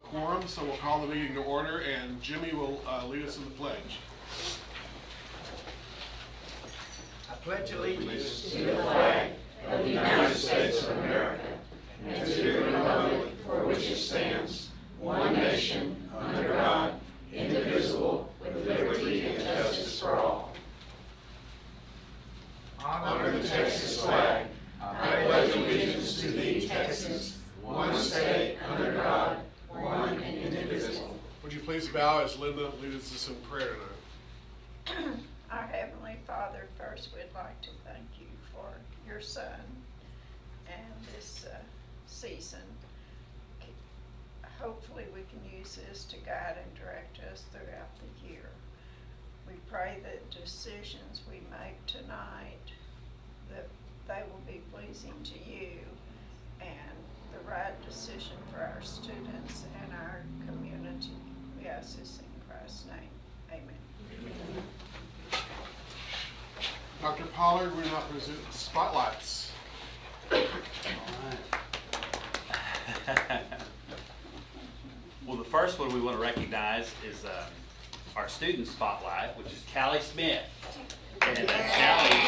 quorum, so we'll call the meeting to order, and Jimmy will lead us in the pledge. I pledge allegiance to the flag of the United States of America and to the republic for which it stands, one nation, under God, indivisible, with liberty and justice for all. Honor the Texas flag. I pledge allegiance to thee, Texas, one state, under God, one and indivisible. Would you please bow as Linda leads us in prayer tonight? Our Heavenly Father, first we'd like to thank you for your Son and this season. Hopefully we can use this to guide and direct us throughout the year. We pray that decisions we make tonight, that they will be pleasing to you and the right decision for our students and our community. We ask this in Christ's name. Amen. Dr. Pollard, we're now present spotlights. Well, the first one we want to recognize is our student spotlight, which is Callie Smith. And Callie,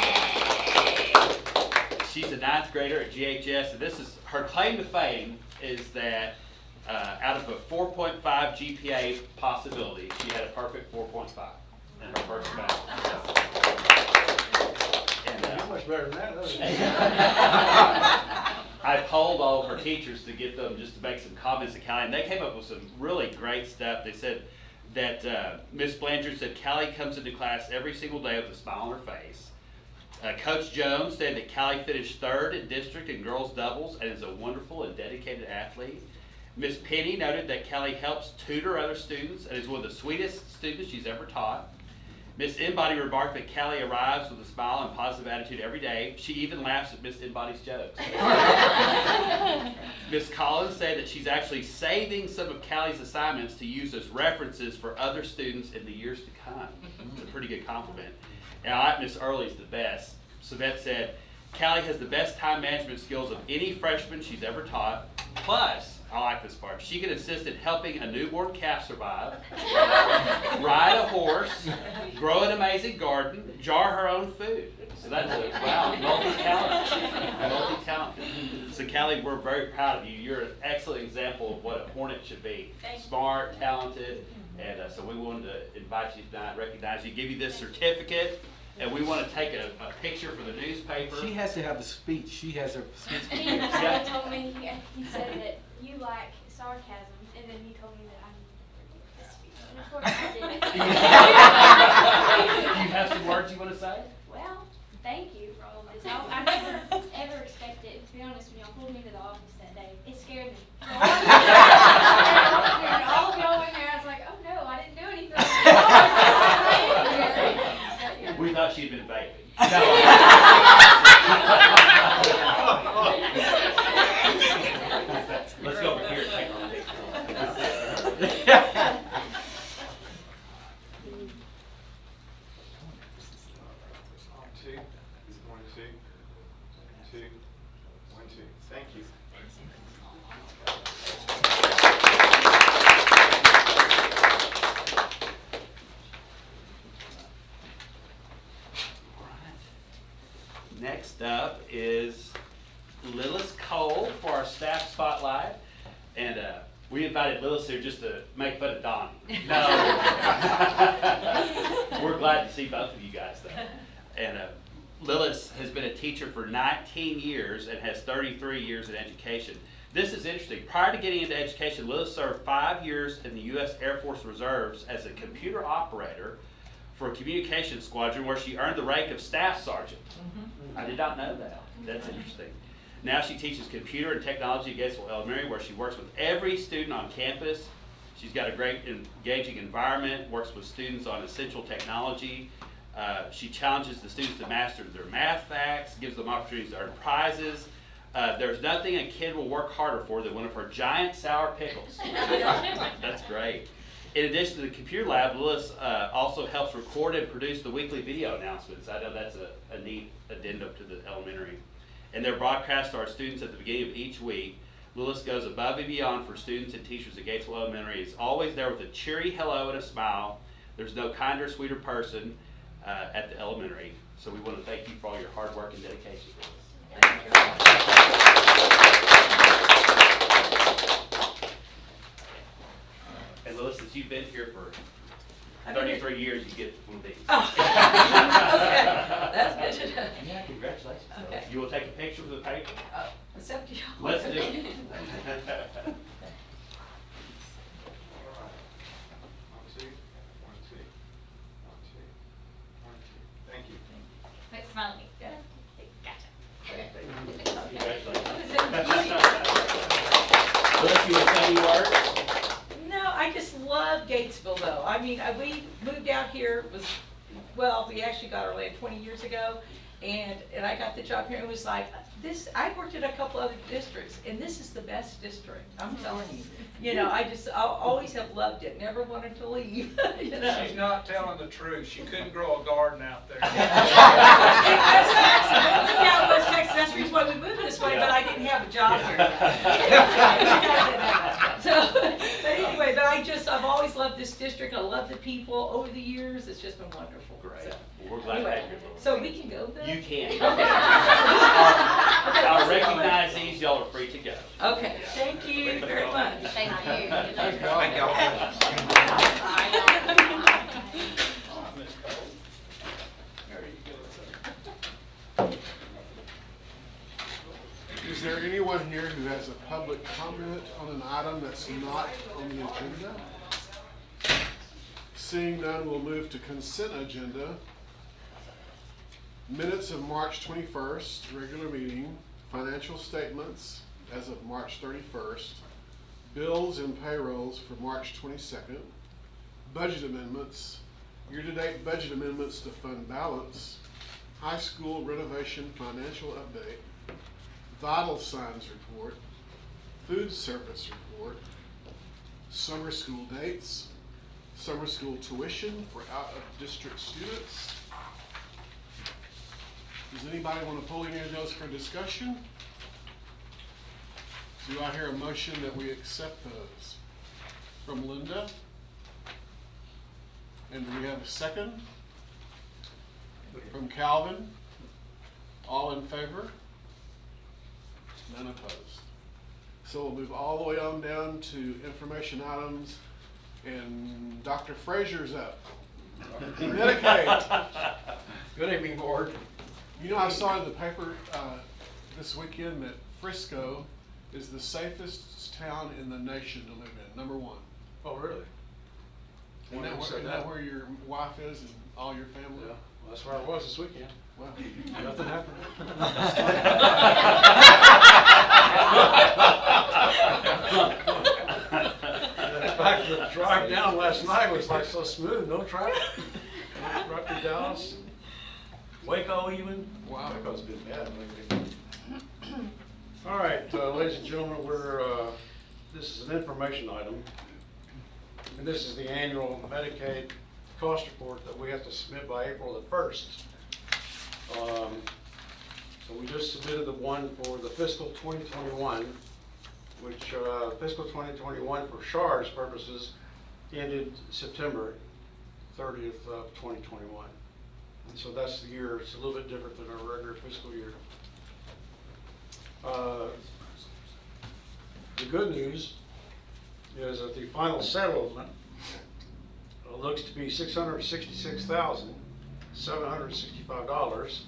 she's a 9th grader at GHS, and this is her claim to fame is that out of a 4.5 GPA possibility, she had a perfect 4.5 in her first semester. much better than that, doesn't it? I polled all of her teachers to get them just to make some comments to Callie, and they came up with some really great stuff. They said that Miss Blanchard said Callie comes into class every single day with a smile on her face. Coach Jones said that Callie finished 3rd in district in girls doubles and is a wonderful and dedicated athlete. Miss Penny noted that Callie helps tutor other students and is one of the sweetest students she's ever taught. Miss Embody remarked that Callie arrives with a smile and positive attitude every day. She even laughs at Miss Embody's jokes. Miss Collins said that she's actually saving some of Callie's assignments to use as references for other students in the years to come. It's a pretty good compliment. And I like Miss Early's the best. Savette said, Callie has the best time management skills of any freshman she's ever taught. Plus, I like this part, she can assist in helping a newborn calf survive, ride a horse, grow an amazing garden, jar her own food. So that's a, wow, multi-talented. So Callie, we're very proud of you. You're an excellent example of what a Hornet should be. Smart, talented, and so we wanted to invite you tonight, recognize you, give you this certificate. And we want to take a picture for the newspaper. She has to have the speech. She has her speech. He told me, he said that you like sarcasm, and then he told me that I need to forget the speech. And of course I did. Do you have some words you want to say? Well, thank you for all of this. I never ever expected, to be honest, when y'all pulled me to the office that day, it scared me. And all of y'all went there, I was like, oh no, I didn't do anything. We thought she'd been vaping. Let's go over here and take our picture. One, two. Thank you. Next up is Lilith Cole for our staff spotlight, and we invited Lilith here just to make fun of Donnie. No, we're glad to see both of you guys though. And Lilith has been a teacher for 19 years and has 33 years in education. This is interesting. Prior to getting into education, Lilith served 5 years in the U.S. Air Force Reserves as a computer operator for a communications squadron where she earned the rank of staff sergeant. I did not know that. That's interesting. Now she teaches computer and technology at Gatesville Elementary, where she works with every student on campus. She's got a great engaging environment, works with students on essential technology. She challenges the students to master their math facts, gives them opportunities to earn prizes. There's nothing a kid will work harder for than one of her giant sour pickles. That's great. In addition to the computer lab, Lilith also helps record and produce the weekly video announcements. I know that's a neat addendum to the elementary. And they're broadcast to our students at the beginning of each week. Lilith goes above and beyond for students and teachers at Gatesville Elementary. Is always there with a cheery hello and a smile. There's no kinder, sweeter person at the elementary. So we want to thank you for all your hard work and dedication. Thank you. And Lilith, since you've been here for 33 years, you get one of these. Oh. Okay, that's good to know. Yeah, congratulations. Okay. You will take a picture with the paper? Oh, it's up to you. Let's do it. Thank you. Wait, smile at me. Yeah. Gotcha. Lilith, you want to say any words? No, I just love Gatesville though. I mean, we moved out here, we actually got our land 20 years ago, and I got the job here, and it was like, I worked at a couple other districts, and this is the best district, I'm telling you. You know, I always have loved it, never wanted to leave, you know. She's not telling the truth. She couldn't grow a garden out there. That's West Texas, that's the reason why we moved this way, but I didn't have a job here. So, but anyway, I've always loved this district. I love the people. Over the years, it's just been wonderful. Great. So, Well, we're glad to have you. so we can go then? You can. Okay. I'll recognize these. Y'all are free to go. Okay, thank you very much. Thank you. Thank y'all. Is there anyone here who has a public comment on an item that's not on the agenda? Seeing none, we'll move to consent agenda. Minutes of March 21st, regular meeting, financial statements as of March 31st, bills and payrolls for March 22nd, budget amendments, year-to-date budget amendments to fund balance, high school renovation financial update, vital signs report, food service report, summer school dates, summer school tuition for out-of-district students. Does anybody want to pull any of those for discussion? Do I hear a motion that we accept those? From Linda? And do we have a second? From Calvin? All in favor? None opposed. So we'll move all the way on down to information items, and Dr. Frazier's up. Medicaid. Good evening, board. You know, I saw in the paper this weekend that Frisco is the safest town in the nation to live in, ¡1! Oh, really? Isn't that where your wife is and all your family? Yeah, well, that's where I was this weekend. Wow. Nothing happened. In fact, the drive down last night was like so smooth, no traffic. Right to Dallas, Waco even. Wow. Waco's been bad lately. All right, ladies and gentlemen, this is an information item. And this is the annual Medicaid cost report that we have to submit by April the 1st. So we just submitted the one for the fiscal 2021, which fiscal 2021 for SHAR's purposes ended September 30th of 2021. And so that's the year. It's a little bit different than our regular fiscal year. The good news is that the final settlement looks to be $666,765,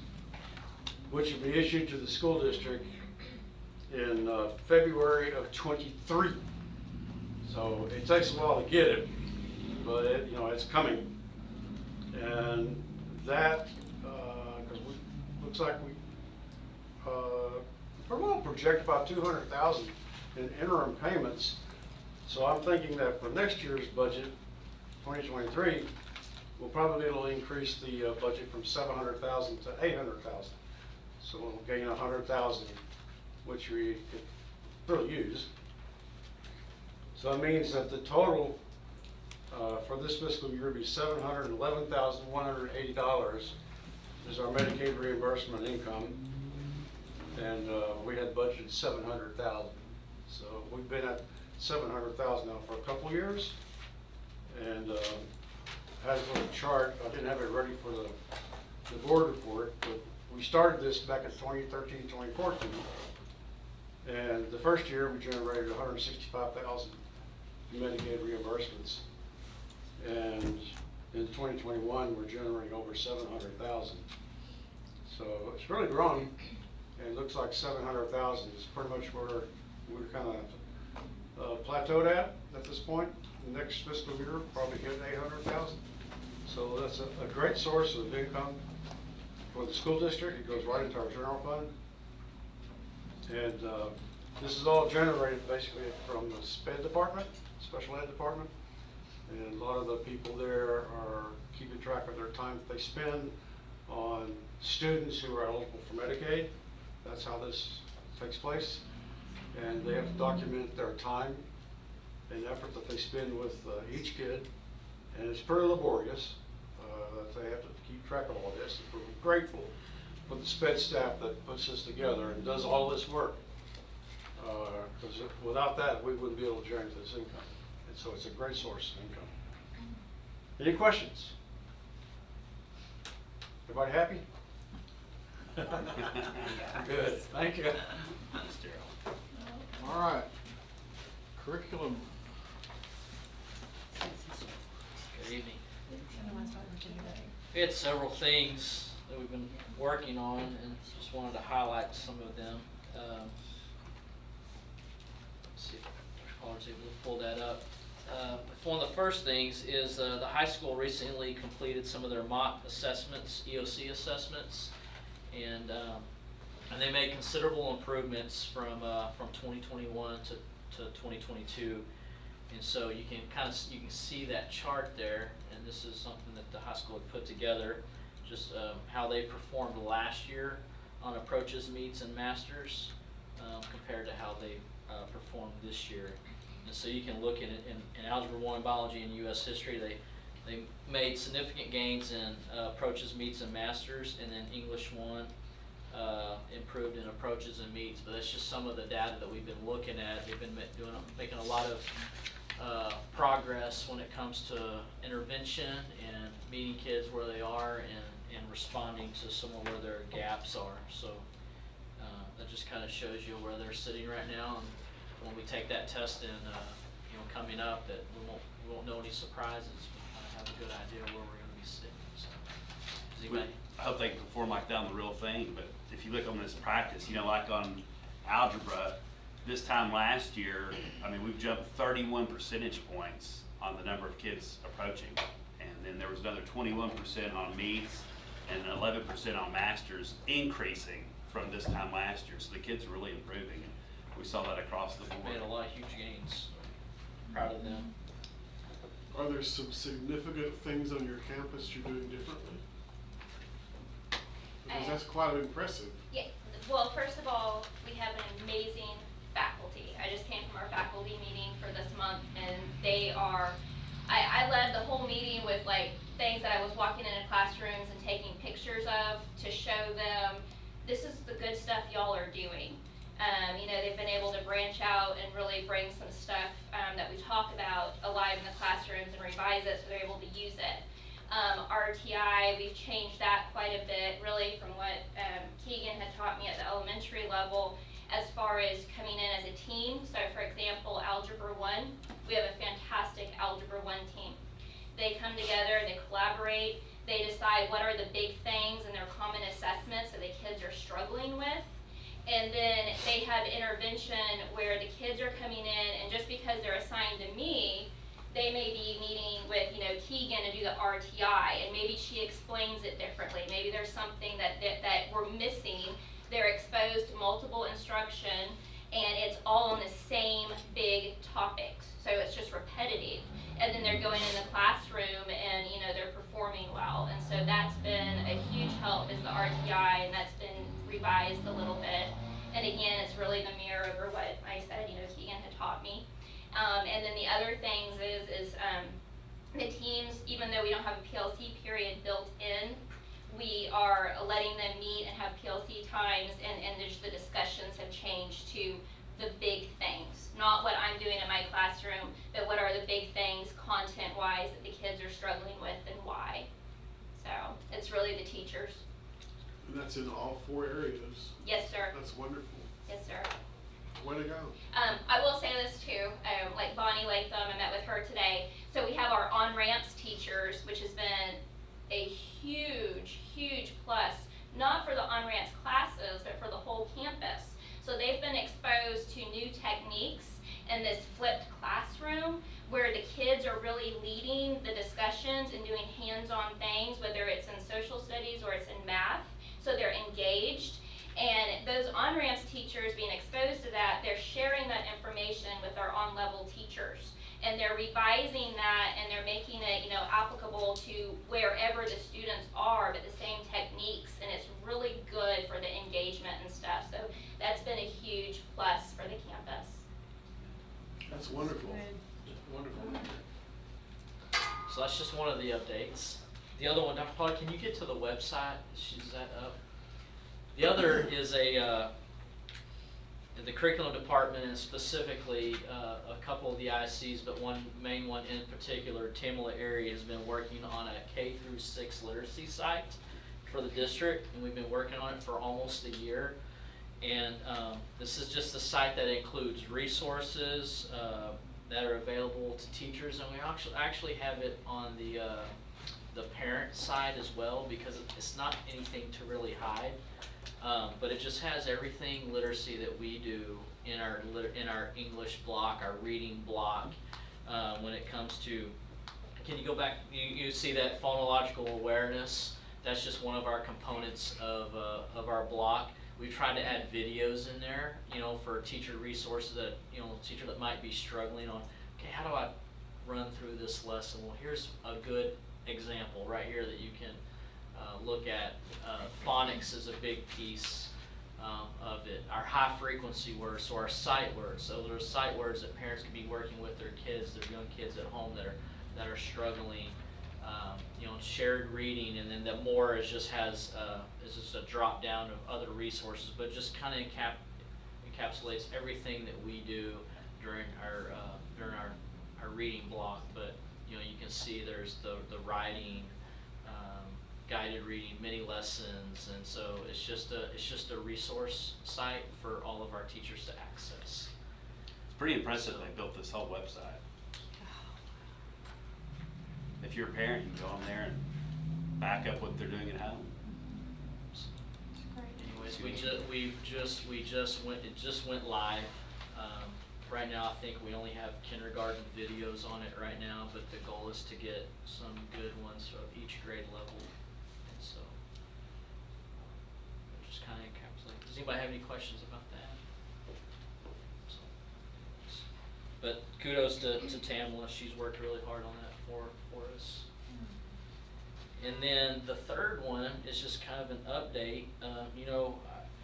which will be issued to the school district in February of 23. So it takes a while to get it, but it's coming. And that, because looks like we're going to project about $200,000 in interim payments. So I'm thinking that for next year's budget, 2023, we'll probably be able to increase the budget from $700,000 to $800,000. So we'll gain $100,000, which we could really use. So that means that the total for this fiscal year would be $711,180 is our Medicaid reimbursement income, and we had budgeted $700,000. So we've been at 700,000 now for a couple of years. And has a little chart. I didn't have it ready for the board report, but we started this back in 2013, 2014. And the first year we generated 165,000 Medicaid reimbursements. And in 2021 we're generating over 700,000. So it's really grown, and it looks like 700,000 is pretty much where we're kind of plateaued at this point. The next fiscal year probably hit 800,000. So that's a great source of income for the school district. It goes right into our general fund. And this is all generated basically from the SPED department, special ed department. And a lot of the people there are keeping track of their time that they spend on students who are eligible for Medicaid. That's how this takes place. And they have to document their time and effort that they spend with each kid. And it's pretty laborious that they have to keep track of all this. And we're grateful for the SPED staff that puts this together and does all this work. Because without that, we wouldn't be able to generate this income. And so it's a great source of income. Any questions? Everybody happy? Good, thank you. Thanks, Daryl. All right. Curriculum. Good evening. We had several things that we've been working on, and just wanted to highlight some of them. Let's see if I was able to pull that up. One of the first things is the high school recently completed some of their mock assessments, EOC assessments, and they made considerable improvements from 2021 to 2022. And so you can you can see that chart there, and this is something that the high school had put together, just how they performed last year on approaches, meets, and masters compared to how they performed this year. And so you can look at it in Algebra 1, Biology, and U.S. History. They made significant gains in approaches, meets, and masters, and then English 1 improved in approaches and meets. But that's just some of the data that we've been looking at. They've been making a lot of progress when it comes to intervention and meeting kids where they are and responding to some of where their gaps are. So that just kind of shows you where they're sitting right now. And when we take that test in, coming up, that we won't know any surprises. We kind of have a good idea where we're going to be sitting. So, I hope they can perform like that on the real thing. But if you look on this practice, like on algebra, this time last year, we've jumped 31 percentage points on the number of kids approaching, and then there was another 21% on meets and 11% on masters, increasing from this time last year. So the kids are really improving. We saw that across the board. Made a lot of huge gains. Proud of them. Are there some significant things on your campus you're doing differently? Because that's quite impressive. Yeah, well, first of all, we have an amazing faculty. I just came from our faculty meeting for this month, and they are, I led the whole meeting with things that I was walking into classrooms and taking pictures of to show them, this is the good stuff y'all are doing. They've been able to branch out and really bring some stuff that we talk about alive in the classrooms and revise it so they're able to use it. RTI, we've changed that quite a bit, really from what Keegan had taught me at the elementary level as far as coming in as a team. So for example, Algebra 1, we have a fantastic Algebra 1 team. They come together, they collaborate, they decide what are the big things in their common assessments that the kids are struggling with. And then they have intervention where the kids are coming in, and just because they're assigned to me, they may be meeting with, Keegan to do the RTI, and maybe she explains it differently. Maybe there's something that we're missing. They're exposed to multiple instruction, and it's all on the same big topics. So it's just repetitive. And then they're going in the classroom and, they're performing well. And so that's been a huge help is the RTI, and that's been revised a little bit. And again, it's really the mirror over what I said, Keegan had taught me. And then the other things is the teams, even though we don't have a PLC period built in, we are letting them meet and have PLC times, and just the discussions have changed to the big things, not what I'm doing in my classroom, but what are the big things content-wise that the kids are struggling with and why. So it's really the teachers. And that's in all 4 areas. Yes, sir. That's wonderful. Yes, sir. Way to go. I will say this too, like Bonnie Latham, I met with her today. So we have our on-ramps teachers, which has been a huge, huge plus, not for the on-ramps classes, but for the whole campus. So they've been exposed to new techniques in this flipped classroom where the kids are really leading the discussions and doing hands-on things, whether it's in social studies or it's in math. So they're engaged. And those on-ramps teachers being exposed to that, they're sharing that information with our on-level teachers. And they're revising that and they're making it, applicable to wherever the students are, but the same techniques. And it's really good for the engagement and stuff. So that's been a huge plus for the campus. That's wonderful. Wonderful. So that's just one of the updates. The other one, Dr. Pollard, can you get to the website? Is that up? The other is in the curriculum department, and specifically a couple of the ISCs, but one main one in particular, Tamala area, has been working on a K-6 literacy site for the district, and we've been working on it for almost a year. And this is just a site that includes resources that are available to teachers, and we actually have it on the parent side as well, because it's not anything to really hide. But it just has everything literacy that we do in our English block, our reading block. When it comes to, can you go back? You see that phonological awareness? That's just one of our components of our block. We've tried to add videos in there, for teacher resources that teacher that might be struggling on. Okay, how do I run through this lesson? Well, here's a good example right here that you can look at. Phonics is a big piece of it. Our high frequency words, so our sight words. So there are sight words that parents can be working with their kids, their young kids at home that are struggling. Shared reading, and then the more is just is just a drop down of other resources, but just kind of encapsulates everything that we do during our reading block. But you can see there's the writing, guided reading, mini lessons, and so it's just a resource site for all of our teachers to access. It's pretty impressive they built this whole website. If you're a parent, you can go on there and back up what they're doing at home. Anyways, it just went live. Right now, I think we only have kindergarten videos on it right now, but the goal is to get some good ones of each grade level. And so, just kind of encapsulate. Does anybody have any questions about that? But kudos to Tamala. She's worked really hard on that for us. And then the third one is just kind of an update.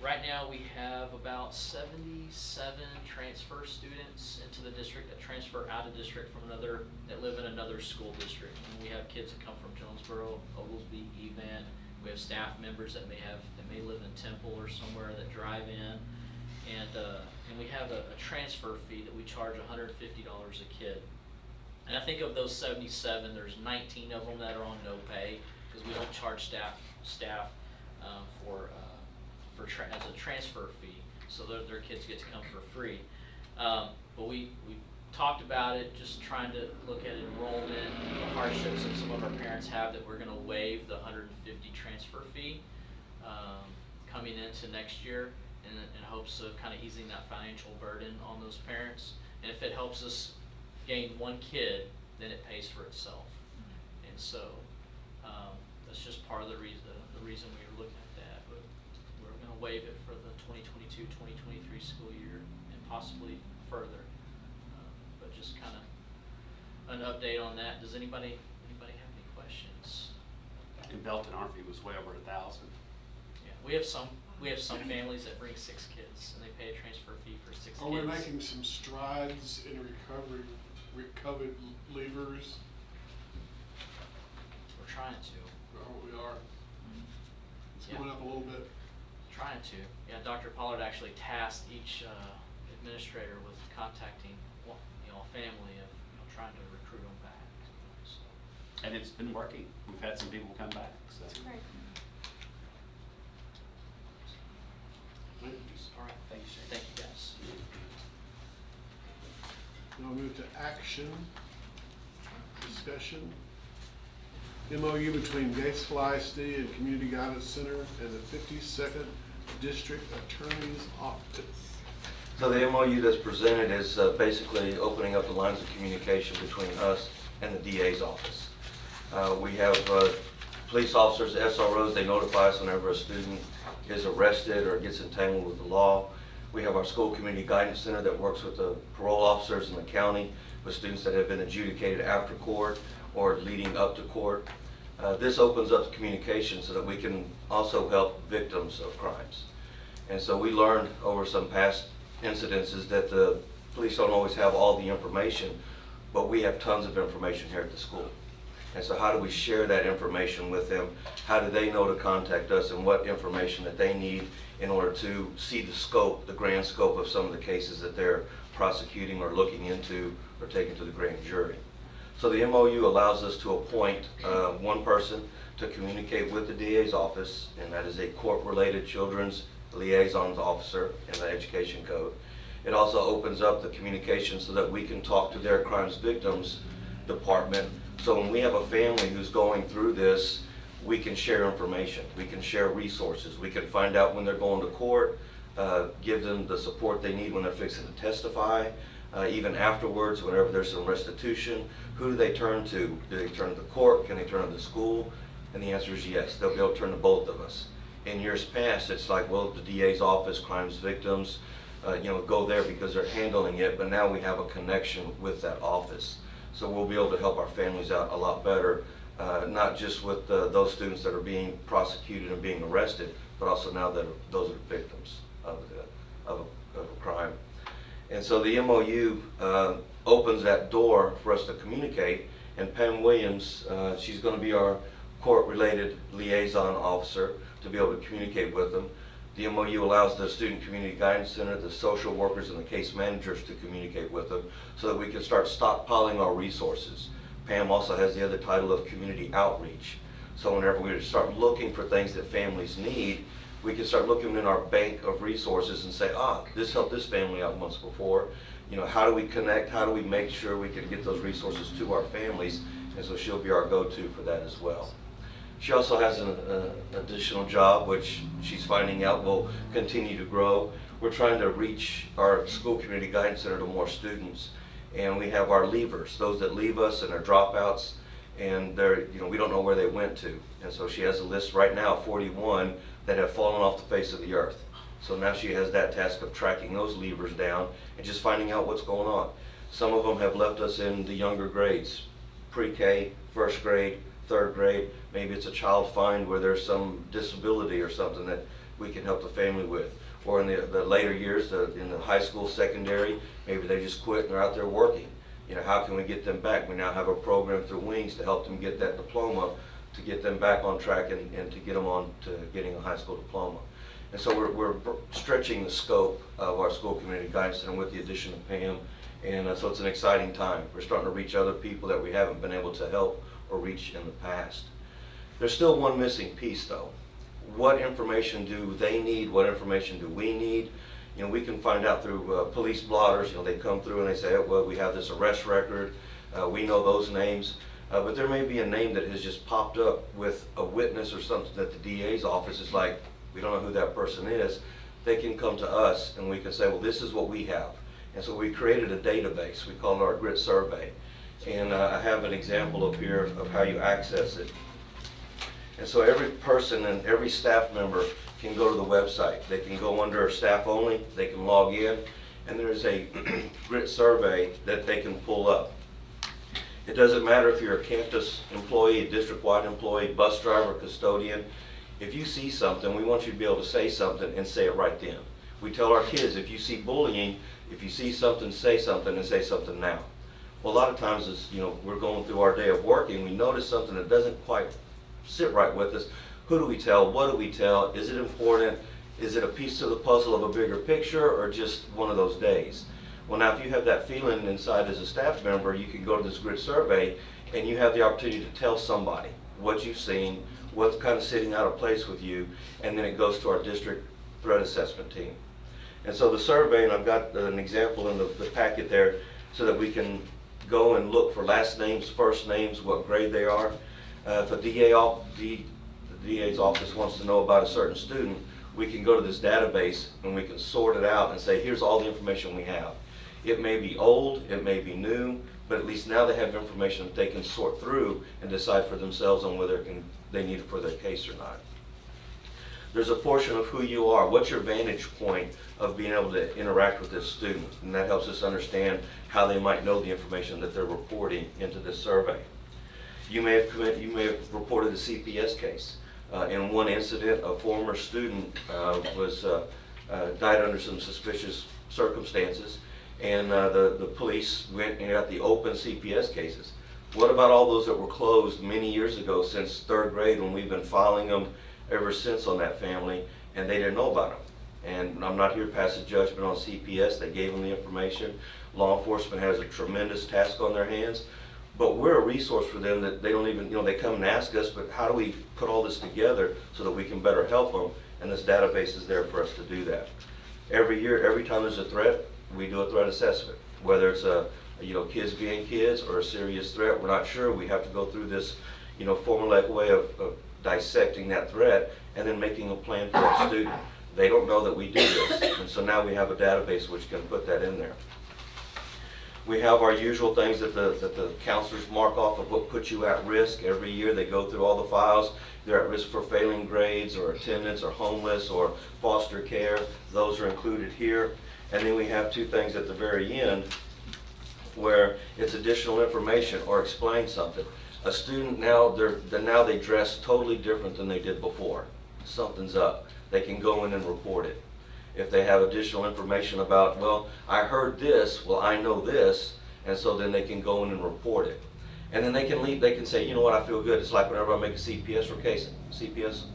Right now we have about 77 transfer students into the district that transfer out of district that live in another school district. And we have kids that come from Jonesboro, Oglesby, Evan. We have staff members that may live in Temple or somewhere that drive in. And we have a transfer fee that we charge $150 a kid. And I think of those 77, there's 19 of them that are on no pay because we don't charge staff as a transfer fee, so their kids get to come for free. But we talked about it, just trying to look at enrollment, the hardships that some of our parents have, that we're going to waive the $150 transfer fee coming into next year, in hopes of kind of easing that financial burden on those parents. And if it helps us gain one kid, then it pays for itself. And so that's just part of the reason we were looking at that. But we're going to waive it for the 2022-2023 school year and possibly further. But just kind of an update on that. Does anybody have any questions? In Belton, our fee was way over 1,000. Yeah, we have some families that bring 6 kids and they pay a transfer fee for 6 kids. Are we making some strides in recovered levers? We're trying to. We are. It's Yeah. going up a little bit. Trying to. Yeah, Dr. Pollard actually tasked each administrator with contacting, a family of, trying to recruit them back. So. And it's been working. We've had some people come back, so. Great. All right, Thanks, Shane. thank you guys. Now we'll move to action, discussion. MOU between Gatesville ISD and Community Guidance Center and the 52nd District Attorney's Office. So the MOU that's presented is basically opening up the lines of communication between us and the DA's office. We have police officers, SROs, they notify us whenever a student is arrested or gets entangled with the law. We have our school community guidance center that works with the parole officers in the county with students that have been adjudicated after court or leading up to court. This opens up the communication so that we can also help victims of crimes. And so we learned over some past incidences that the police don't always have all the information, but we have tons of information here at the school. And so how do we share that information with them? How do they know to contact us, and what information that they need in order to see the scope, the grand scope of some of the cases that they're prosecuting or looking into or taking to the grand jury? So the MOU allows us to appoint one person to communicate with the DA's office, and that is a court-related children's liaisons officer in the education code. It also opens up the communication so that we can talk to their crimes victims department. So when we have a family who's going through this, we can share information, we can share resources, we can find out when they're going to court, give them the support they need when they're fixing to testify, even afterwards, whenever there's some restitution. Who do they turn to? Do they turn to the court? Can they turn to the school? And the answer is yes, they'll be able to turn to both of us. In years past, it's like, well, the DA's office, crimes victims, go there because they're handling it, but now we have a connection with that office. So we'll be able to help our families out a lot better, not just with those students that are being prosecuted and being arrested, but also now that those are victims of a crime. And so the MOU opens that door for us to communicate, and Pam Williams, she's going to be our court-related liaison officer to be able to communicate with them. The MOU allows the Student Community Guidance Center, the social workers, and the case managers to communicate with them so that we can start stockpiling our resources. Pam also has the other title of community outreach. So whenever we start looking for things that families need, we can start looking in our bank of resources and say, this helped this family out once before. How do we connect? How do we make sure we can get those resources to our families? And so she'll be our go-to for that as well. She also has an additional job, which she's finding out will continue to grow. We're trying to reach our school community guidance center to more students. And we have our leavers, those that leave us and are dropouts, and we don't know where they went to. And so she has a list right now, 41, that have fallen off the face of the earth. So now she has that task of tracking those leavers down and just finding out what's going on. Some of them have left us in the younger grades, pre-K, first grade, third grade. Maybe it's a child find where there's some disability or something that we can help the family with. Or in the later years, in the high school, secondary, maybe they just quit and they're out there working. How can we get them back? We now have a program through Wings to help them get that diploma, to get them back on track and to get them on to getting a high school diploma. And so we're stretching the scope of our school community guidance center with the addition of Pam. And so it's an exciting time. We're starting to reach other people that we haven't been able to help or reach in the past. There's still one missing piece though. What information do they need? What information do we need? We can find out through police blotters. They come through and they say, well, we have this arrest record. We know those names. But there may be a name that has just popped up with a witness or something that the DA's office is like, we don't know who that person is. They can come to us and we can say, well, this is what we have. And so we created a database. We call it our grit survey. And I have an example up here of how you access it. And so every person and every staff member can go to the website. They can go under staff only, they can log in, and there's a grit survey that they can pull up. It doesn't matter if you're a campus employee, a district-wide employee, bus driver, custodian. If you see something, we want you to be able to say something and say it right then. We tell our kids, if you see bullying, if you see something, say something and say something now. Well, a lot of times as we're going through our day of working, we notice something that doesn't quite sit right with us. Who do we tell? What do we tell? Is it important? Is it a piece of the puzzle of a bigger picture, or just one of those days? Well, now if you have that feeling inside as a staff member, you can go to this grid survey and you have the opportunity to tell somebody what you've seen, what's kind of sitting out of place with you, and then it goes to our district threat assessment team. And so the survey, and I've got an example in the packet there so that we can go and look for last names, first names, what grade they are. If a the DA's office wants to know about a certain student, we can go to this database and we can sort it out and say, here's all the information we have. It may be old, it may be new, but at least now they have information that they can sort through and decide for themselves on whether they need it for their case or not. There's a portion of who you are. What's your vantage point of being able to interact with this student? And that helps us understand how they might know the information that they're reporting into this survey. You may have reported a CPS case. In one incident, a former student died under some suspicious circumstances, and the police went and got the open CPS cases. What about all those that were closed many years ago, since 3rd grade, when we've been filing them ever since on that family, and they didn't know about them? And I'm not here to pass a judgment on CPS. They gave them the information. Law enforcement has a tremendous task on their hands, but we're a resource for them that they don't even, they come and ask us, but how do we put all this together so that we can better help them? And this database is there for us to do that. Every year, every time there's a threat, we do a threat assessment. Whether it's kids being kids or a serious threat, we're not sure. We have to go through this, formulaic way of dissecting that threat and then making a plan for that student. They don't know that we do this, and so now we have a database which can put that in there. We have our usual things that the counselors mark off of what puts you at risk. Every year they go through all the files. They're at risk for failing grades or attendance or homeless or foster care. Those are included here. And then we have 2 things at the very end where it's additional information or explain something. A student now, they dress totally different than they did before. Something's up. They can go in and report it. If they have additional information about, well, I heard this, well, I know this, and so then they can go in and report it. And then they can leave, they can say, you know what, I feel good. It's like whenever I make a CPS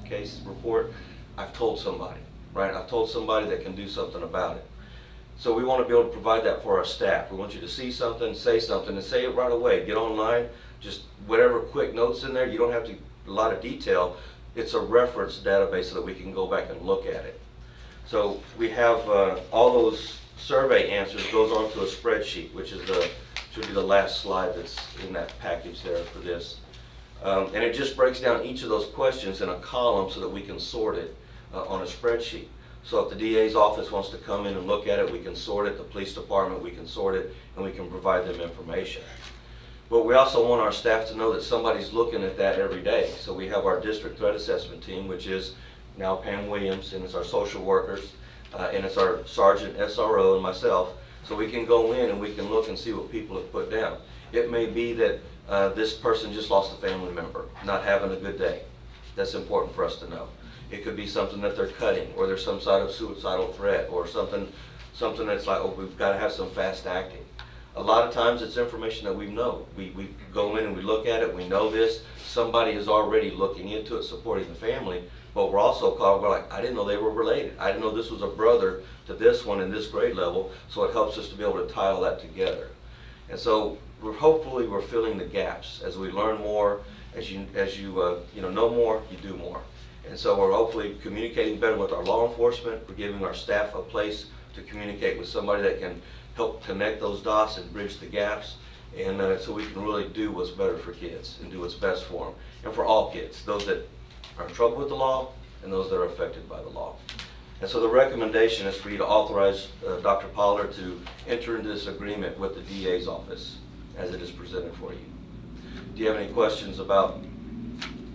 case report, I've told somebody, right? I've told somebody that can do something about it. So we want to be able to provide that for our staff. We want you to see something, say something, and say it right away. Get online, just whatever quick notes in there. You don't have to a lot of detail. It's a reference database so that we can go back and look at it. So we have all those survey answers goes onto a spreadsheet, which is should be the last slide that's in that package there for this. And it just breaks down each of those questions in a column so that we can sort it on a spreadsheet. So if the DA's office wants to come in and look at it, we can sort it. The police department, we can sort it, and we can provide them information. But we also want our staff to know that somebody's looking at that every day. So we have our district threat assessment team, which is now Pam Williams, and it's our social workers, and it's our sergeant SRO and myself. So we can go in and we can look and see what people have put down. It may be that this person just lost a family member, not having a good day. That's important for us to know. It could be something that they're cutting, or there's some sort of suicidal threat, or something that's like, oh, we've got to have some fast acting. A lot of times it's information that we know. We go in and we look at it, we know this. Somebody is already looking into it, supporting the family, but we're also called, we're like, I didn't know they were related. I didn't know this was a brother to this one in this grade level, so it helps us to be able to tie all that together. And so hopefully we're filling the gaps. As we learn more, as you know more, you do more. And so we're hopefully communicating better with our law enforcement. We're giving our staff a place to communicate with somebody that can help connect those dots and bridge the gaps, and so we can really do what's better for kids and do what's best for them, and for all kids, those that are in trouble with the law and those that are affected by the law. And so the recommendation is for you to authorize Dr. Pollard to enter into this agreement with the DA's office as it is presented for you. Do you have any questions about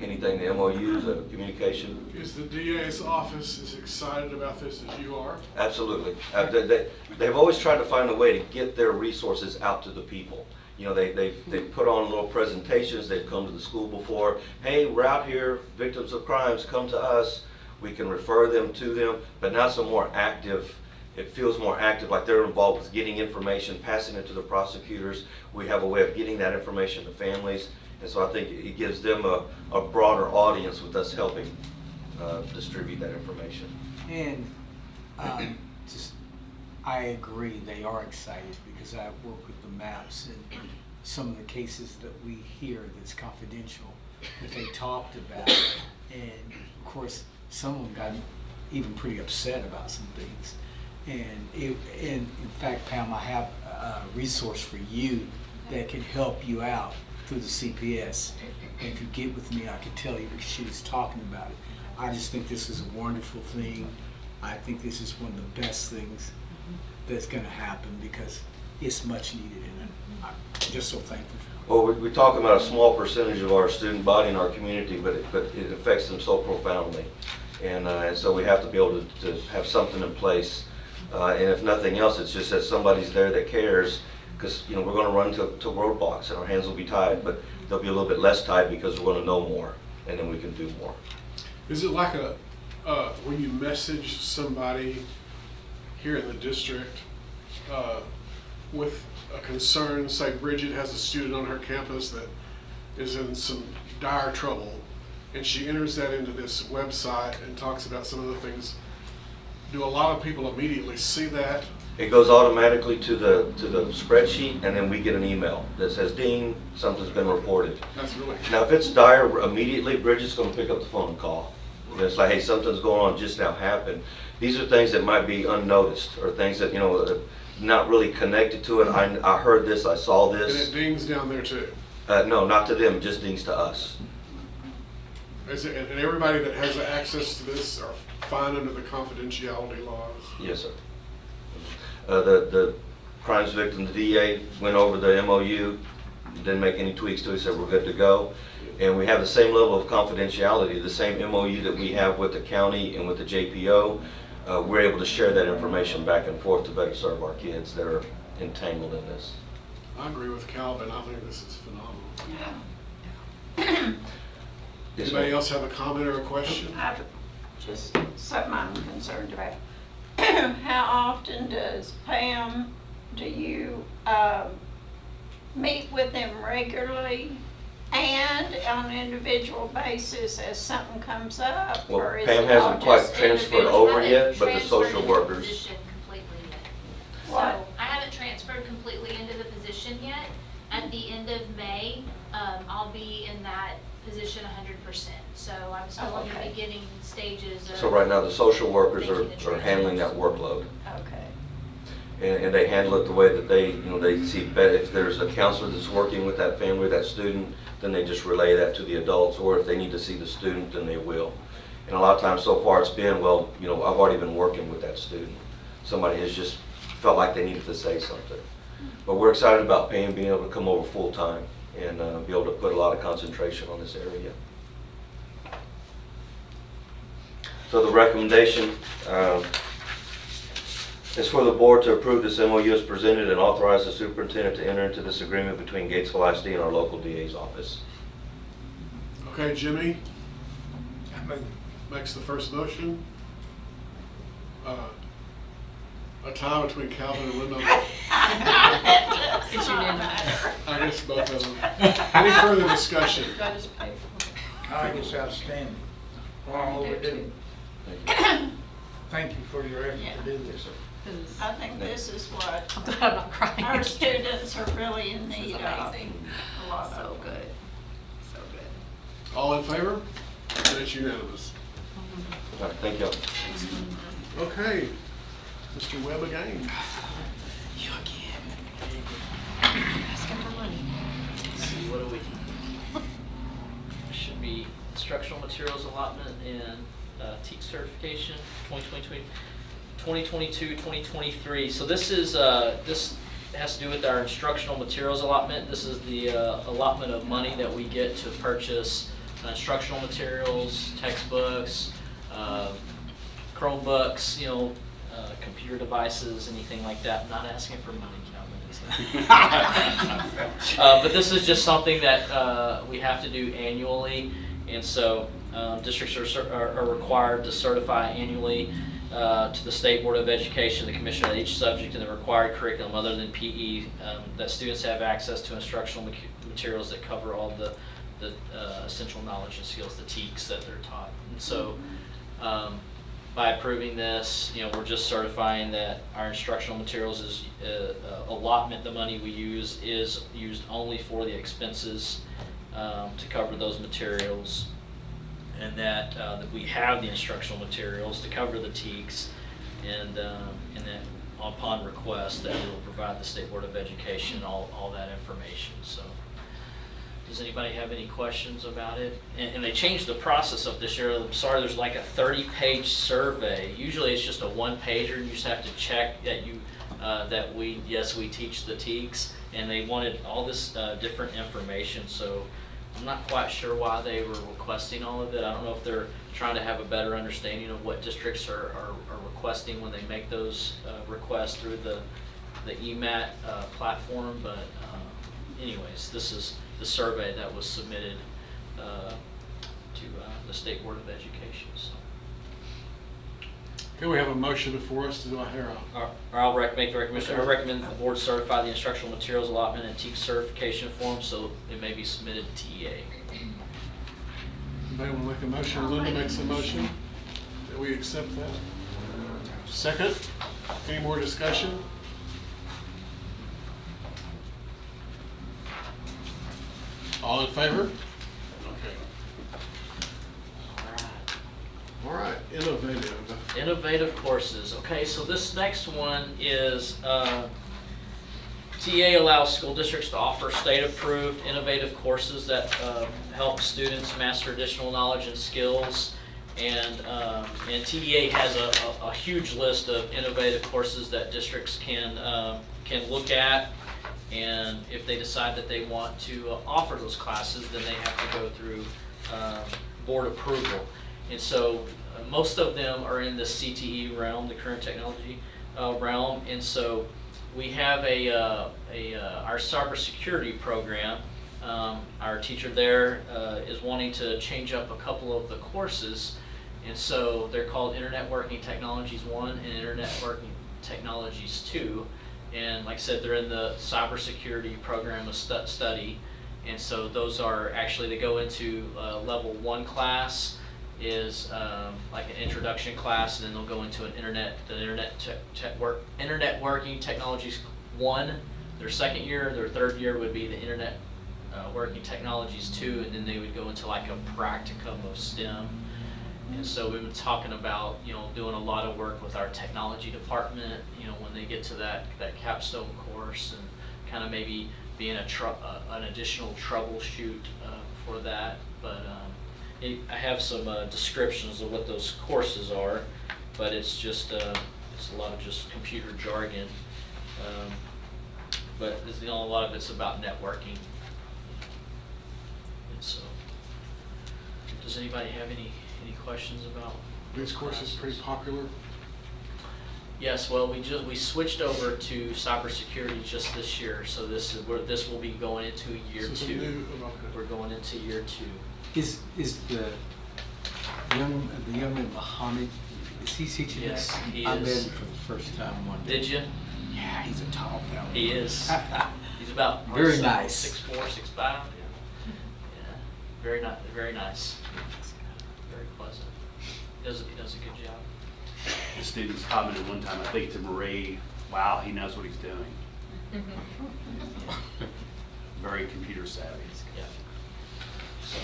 anything, the MOUs, the communication? Is the DA's office as excited about this as you are? Absolutely. They've always tried to find a way to get their resources out to the people. They've put on little presentations. They've come to the school before. Hey, we're out here, victims of crimes, come to us. We can refer them to them, but now it's a more active, it feels more active, like they're involved with getting information, passing it to the prosecutors. We have a way of getting that information to families, and so I think it gives them a broader audience with us helping distribute that information. And just, I agree, they are excited because I work with the maps and some of the cases that we hear that's confidential that they talked about. And of course, some of them got even pretty upset about some things. And in fact, Pam, I have a resource for you that can help you out through the CPS. And if you get with me, I can tell you because she was talking about it. I just think this is a wonderful thing. I think this is one of the best things that's going to happen because it's much needed, and I'm just so thankful for it. Well, we're talking about a small percentage of our student body in our community, but it affects them so profoundly. And so we have to be able to have something in place. And if nothing else, it's just that somebody's there that cares, because we're going to run to roadblocks and our hands will be tied, but they'll be a little bit less tied because we're going to know more, and then we can do more. Is it like when you message somebody here in the district with a concern, say Bridget has a student on her campus that is in some dire trouble, and she enters that into this website and talks about some of the things, do a lot of people immediately see that? It goes automatically to the spreadsheet, and then we get an email that says, Dean, something's been reported. That's really... Now, if it's dire immediately, Bridget's going to pick up the phone and call. It's like, hey, something's going on, just now happened. These are things that might be unnoticed, or things that, not really connected to it. I heard this, I saw this. And it dings down there too? No, not to them, just dings to us. And everybody that has access to this are fine under the confidentiality laws? Yes, sir. The crimes victim, the DA, went over the MOU, didn't make any tweaks to it, said we're good to go. And we have the same level of confidentiality, the same MOU that we have with the county and with the JPO. We're able to share that information back and forth to better serve our kids that are entangled in this. I agree with Calvin. I think this is phenomenal. Anybody else have a comment or a question? I've just something I'm concerned about. How often does Pam, do you meet with them regularly and on an individual basis as something comes up? Well, or is Pam it all hasn't quite just transferred individual? over I yet, haven't but the transferred social into the workers. position completely yet. What? So I haven't transferred completely into the position yet. At the end of May, I'll be in that position 100%. So I'm still in the beginning stages of. So right now, the social workers making the are handling that transfers. workload. Okay. And they handle it the way that they see better. If there's a counselor that's working with that family, that student, then they just relay that to the adults, or if they need to see the student, then they will. And a lot of times so far it's been, well, I've already been working with that student. Somebody has just felt like they needed to say something. But we're excited about Pam being able to come over full time and be able to put a lot of concentration on this area. So the recommendation is for the board to approve this MOU as presented and authorize the superintendent to enter into this agreement between Gatesville ISD and our local DA's office. Okay, Jimmy makes the first motion. A tie between Calvin and Linda. It's unanimous. I guess both of them. Any further discussion? I just pay for I think it's outstanding. Long overdue. Thank you for your effort to do this. it. I think this is what I'm glad I'm not crying. our students are really in This is need of. amazing. A lot So of good. So good. All in favor? And it's unanimous. All right, thank you. Okay, Mr. Webb again. You again. Asking for money. Let's see, what do we, should be instructional materials allotment and TEAC certification, 2022, 2023. So this is, this has to do with our instructional materials allotment. This is the allotment of money that we get to purchase instructional materials, textbooks, Chromebooks, computer devices, anything like that. I'm not asking for money, Calvin. But this is just something that we have to do annually, and so districts are required to certify annually to the State Board of Education, the commissioner, each subject in the required curriculum other than PE, that students have access to instructional materials that cover all the essential knowledge and skills, the TEACs that they're taught. And so by approving this, we're just certifying that our instructional materials is, allotment, the money we use is used only for the expenses to cover those materials, and that we have the instructional materials to cover the TEKS, and that upon request that we will provide the State Board of Education all that information. So, does anybody have any questions about it? And they changed the process up this year. I'm sorry, there's like a 30-page survey. Usually it's just a one-pager, and you just have to check that we teach the TEKS, and they wanted all this different information. So I'm not quite sure why they were requesting all of it. I don't know if they're trying to have a better understanding of what districts are requesting when they make those requests through the EMAT platform. But anyways, this is the survey that was submitted to the State Board of Education. So. Okay, we have a motion before us. Do I hear I'll make the recommendation. I recommend the board certify the instructional materials allotment and TEKS certification form so it may be submitted to TEA. Anybody want to make a motion? Linda makes a motion that we accept that. Second. Any more discussion? All in favor? Okay. All right. Innovative. Innovative courses. Okay, so this next one is TA allows school districts to offer state-approved innovative courses that help students master additional knowledge and skills. And TEA has a huge list of innovative courses that districts can look at. And if they decide that they want to offer those classes, then they have to go through board approval. And so most of them are in the CTE realm, the current technology realm. And so we have our cybersecurity program. Our teacher there is wanting to change up a couple of the courses. And so they're called Internet Working Technologies 1 and Internet Working Technologies 2. And like I said, they're in the cybersecurity program of study. And so those are actually, they go into level 1 class is like an introduction class, and then they'll go into an Internet Working Technologies 1. Their second year, their third year would be the Internet Working Technologies 2, and then they would go into like a practicum of STEM. And so we've been talking about, doing a lot of work with our technology department, when they get to that capstone course, and kind of maybe being an additional troubleshoot for that. But I have some descriptions of what those courses are, but it's just it's a lot of just computer jargon. But a lot of it's about networking. And so, does anybody have any questions about These courses pretty popular? Yes, well, we switched over to cybersecurity just this year, so this will be going into year 2. We're going into year 2. Is the young man Muhammad, is he teaching that? Yes, he I is. met him for the first time one day. Did you? Yeah, he's a tall fellow. He is. He's about Very nice. 6'4", 6'5". Yeah. Very nice. Very nice. Very pleasant. He does a good job. The students commented one time, I think to Marie, wow, he knows what he's doing. Very computer savvy. Yeah. So,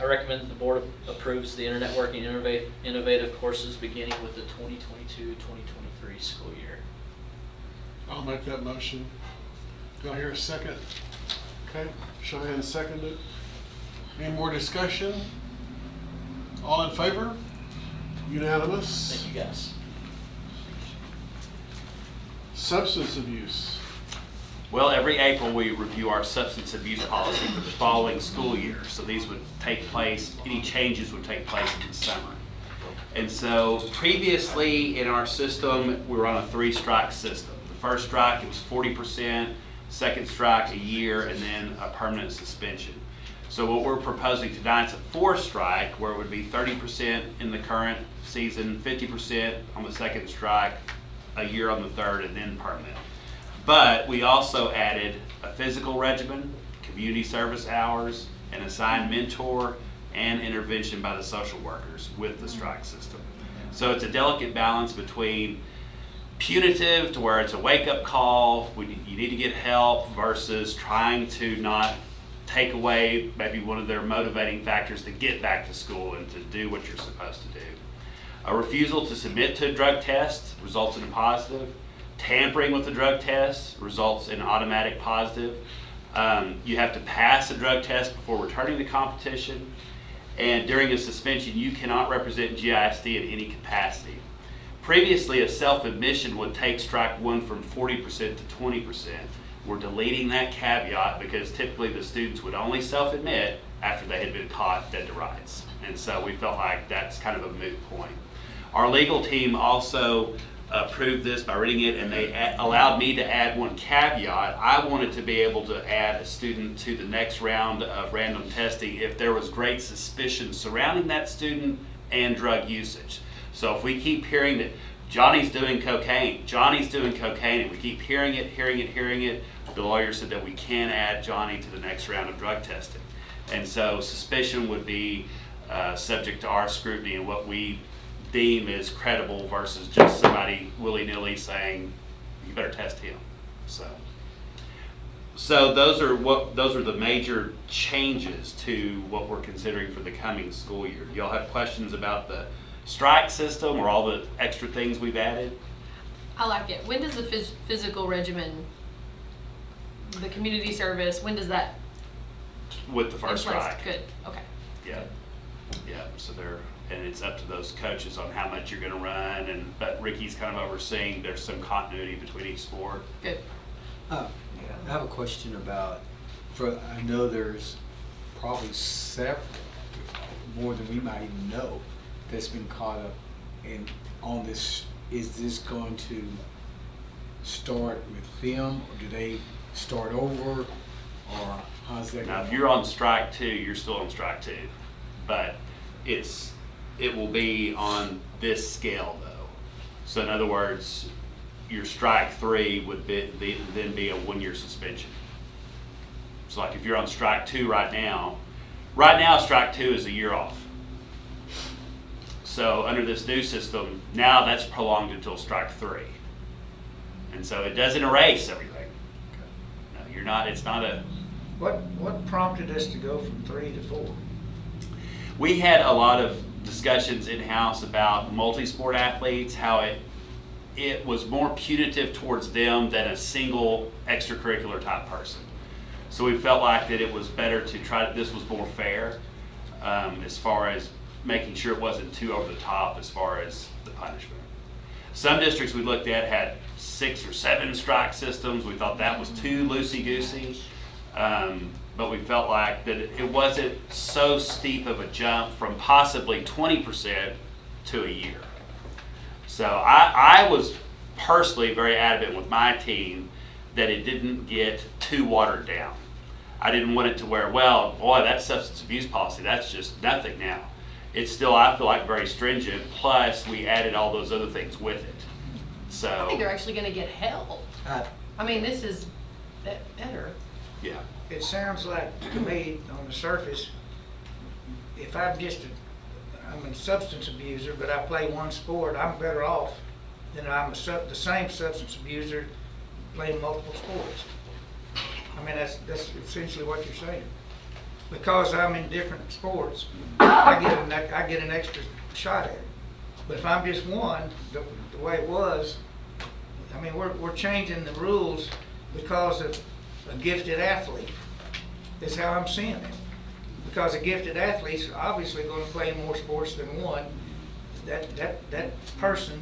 I recommend the board approves the Internet Working Innovative courses beginning with the 2022-2023 school year. I'll make that motion. Do I hear a second? Okay, Cheyenne seconded. Any more discussion? All in favor? Unanimous? Thank you, guys. Substance abuse. Well, every April we review our substance abuse policy for the following school year. So these would take place, any changes would take place in the summer. And so previously in our system, we were on a 3-strike system. The first strike, it was 40%, second strike, a year, and then a permanent suspension. So what we're proposing tonight is a 4-strike, where it would be 30% in the current season, 50% on the second strike, a year on the third, and then permanent. But we also added a physical regimen, community service hours, an assigned mentor, and intervention by the social workers with the strike system. So it's a delicate balance between punitive to where it's a wake-up call, you need to get help, versus trying to not take away maybe one of their motivating factors to get back to school and to do what you're supposed to do. A refusal to submit to a drug test results in a positive. Tampering with the drug test results in an automatic positive. You have to pass a drug test before returning to competition. And during a suspension, you cannot represent GISD in any capacity. Previously, a self-admission would take strike one from 40% to 20%. We're deleting that caveat because typically the students would only self-admit after they had been caught dead to rights. And so we felt like that's kind of a moot point. Our legal team also approved this by reading it, and they allowed me to add one caveat. I wanted to be able to add a student to the next round of random testing if there was great suspicion surrounding that student and drug usage. So if we keep hearing that Johnny's doing cocaine, and we keep hearing it, the lawyer said that we can add Johnny to the next round of drug testing. And so suspicion would be subject to our scrutiny and what we deem is credible versus just somebody willy-nilly saying, you better test him. So those are the major changes to what we're considering for the coming school year. Do y'all have questions about the strike system or all the extra things we've added? I like it. When does the physical regimen, the community service, when does that? With the first in place? strike. Good. Okay. Yeah. Yeah. So and it's up to those coaches on how much you're going to run, but Ricky's kind of overseeing. There's some continuity between each sport. Good. I have a question about. I know there's probably several, more than we might even know, that's been caught up on this. Is this going to start with them, or do they start over, or how's that? Now, if you're on strike two, you're still on strike two, but it will be on this scale though. So in other words, your strike three would then be a 1-year suspension. So like if you're on strike two right now strike two is a year off. So under this new system, now that's prolonged until strike three. And so it doesn't erase everything. No, it's not a. What prompted us to go from 3 to 4? We had a lot of discussions in-house about multi-sport athletes, how it was more punitive towards them than a single extracurricular type person. So we felt like that it was better to this was more fair as far as making sure it wasn't too over the top as far as the punishment. Some districts we looked at had 6 or 7 strike systems. We thought that was too loosey-goosey. But we felt like that it wasn't so steep of a jump from possibly 20% to a year. So I was personally very adamant with my team that it didn't get too watered down. I didn't want it to where, well, boy, that substance abuse policy, that's just nothing now. It's still, I feel like, very stringent, plus we added all those other things with it. So I think they're actually going to get help. I mean, this is better. Yeah. It sounds like to me on the surface, if I'm a substance abuser, but I play one sport, I'm better off than I'm the same substance abuser playing multiple sports. I mean, that's essentially what you're saying. Because I'm in different sports, I get an extra shot at it. But if I'm just one, the way it was, I mean, we're changing the rules because of a gifted athlete. That's how I'm seeing it. Because a gifted athlete's obviously going to play more sports than one. That person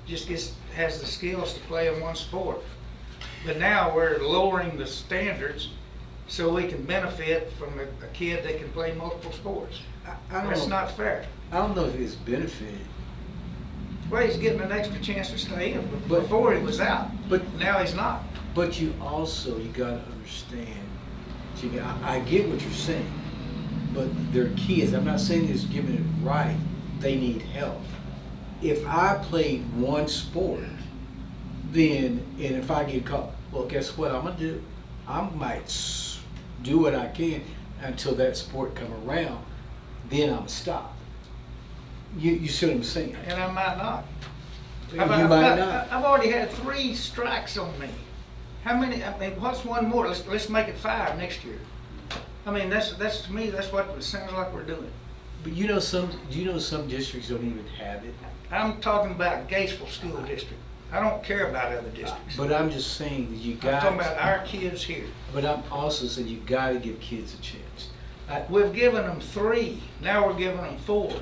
just has the skills to play in one sport. But now we're lowering the standards so we can benefit from a kid that can play multiple sports. That's not fair. I don't know if it's benefited. Well, he's getting an extra chance to stay in. But before he was out, but now he's not. But you got to understand, Jimmy, I get what you're saying, but they're kids. I'm not saying it's giving it right. They need help. If I played one sport, and if I get caught, well, guess what I'm going to do? I might do what I can until that sport come around, then I'm stopped. You see what I'm saying? And I might not. You might not. I've already had 3 strikes on me. How many, I mean, what's one more? Let's make it 5 next year. I mean, that's to me, that's what it sounds like we're doing. But do you know some districts don't even have it? I'm talking about Gatesville School District. I don't care about other districts. But I'm just saying that you I'm got. talking about our kids here. But I'm also saying you gotta give kids a chance. We've given them 3, now we're giving them 4.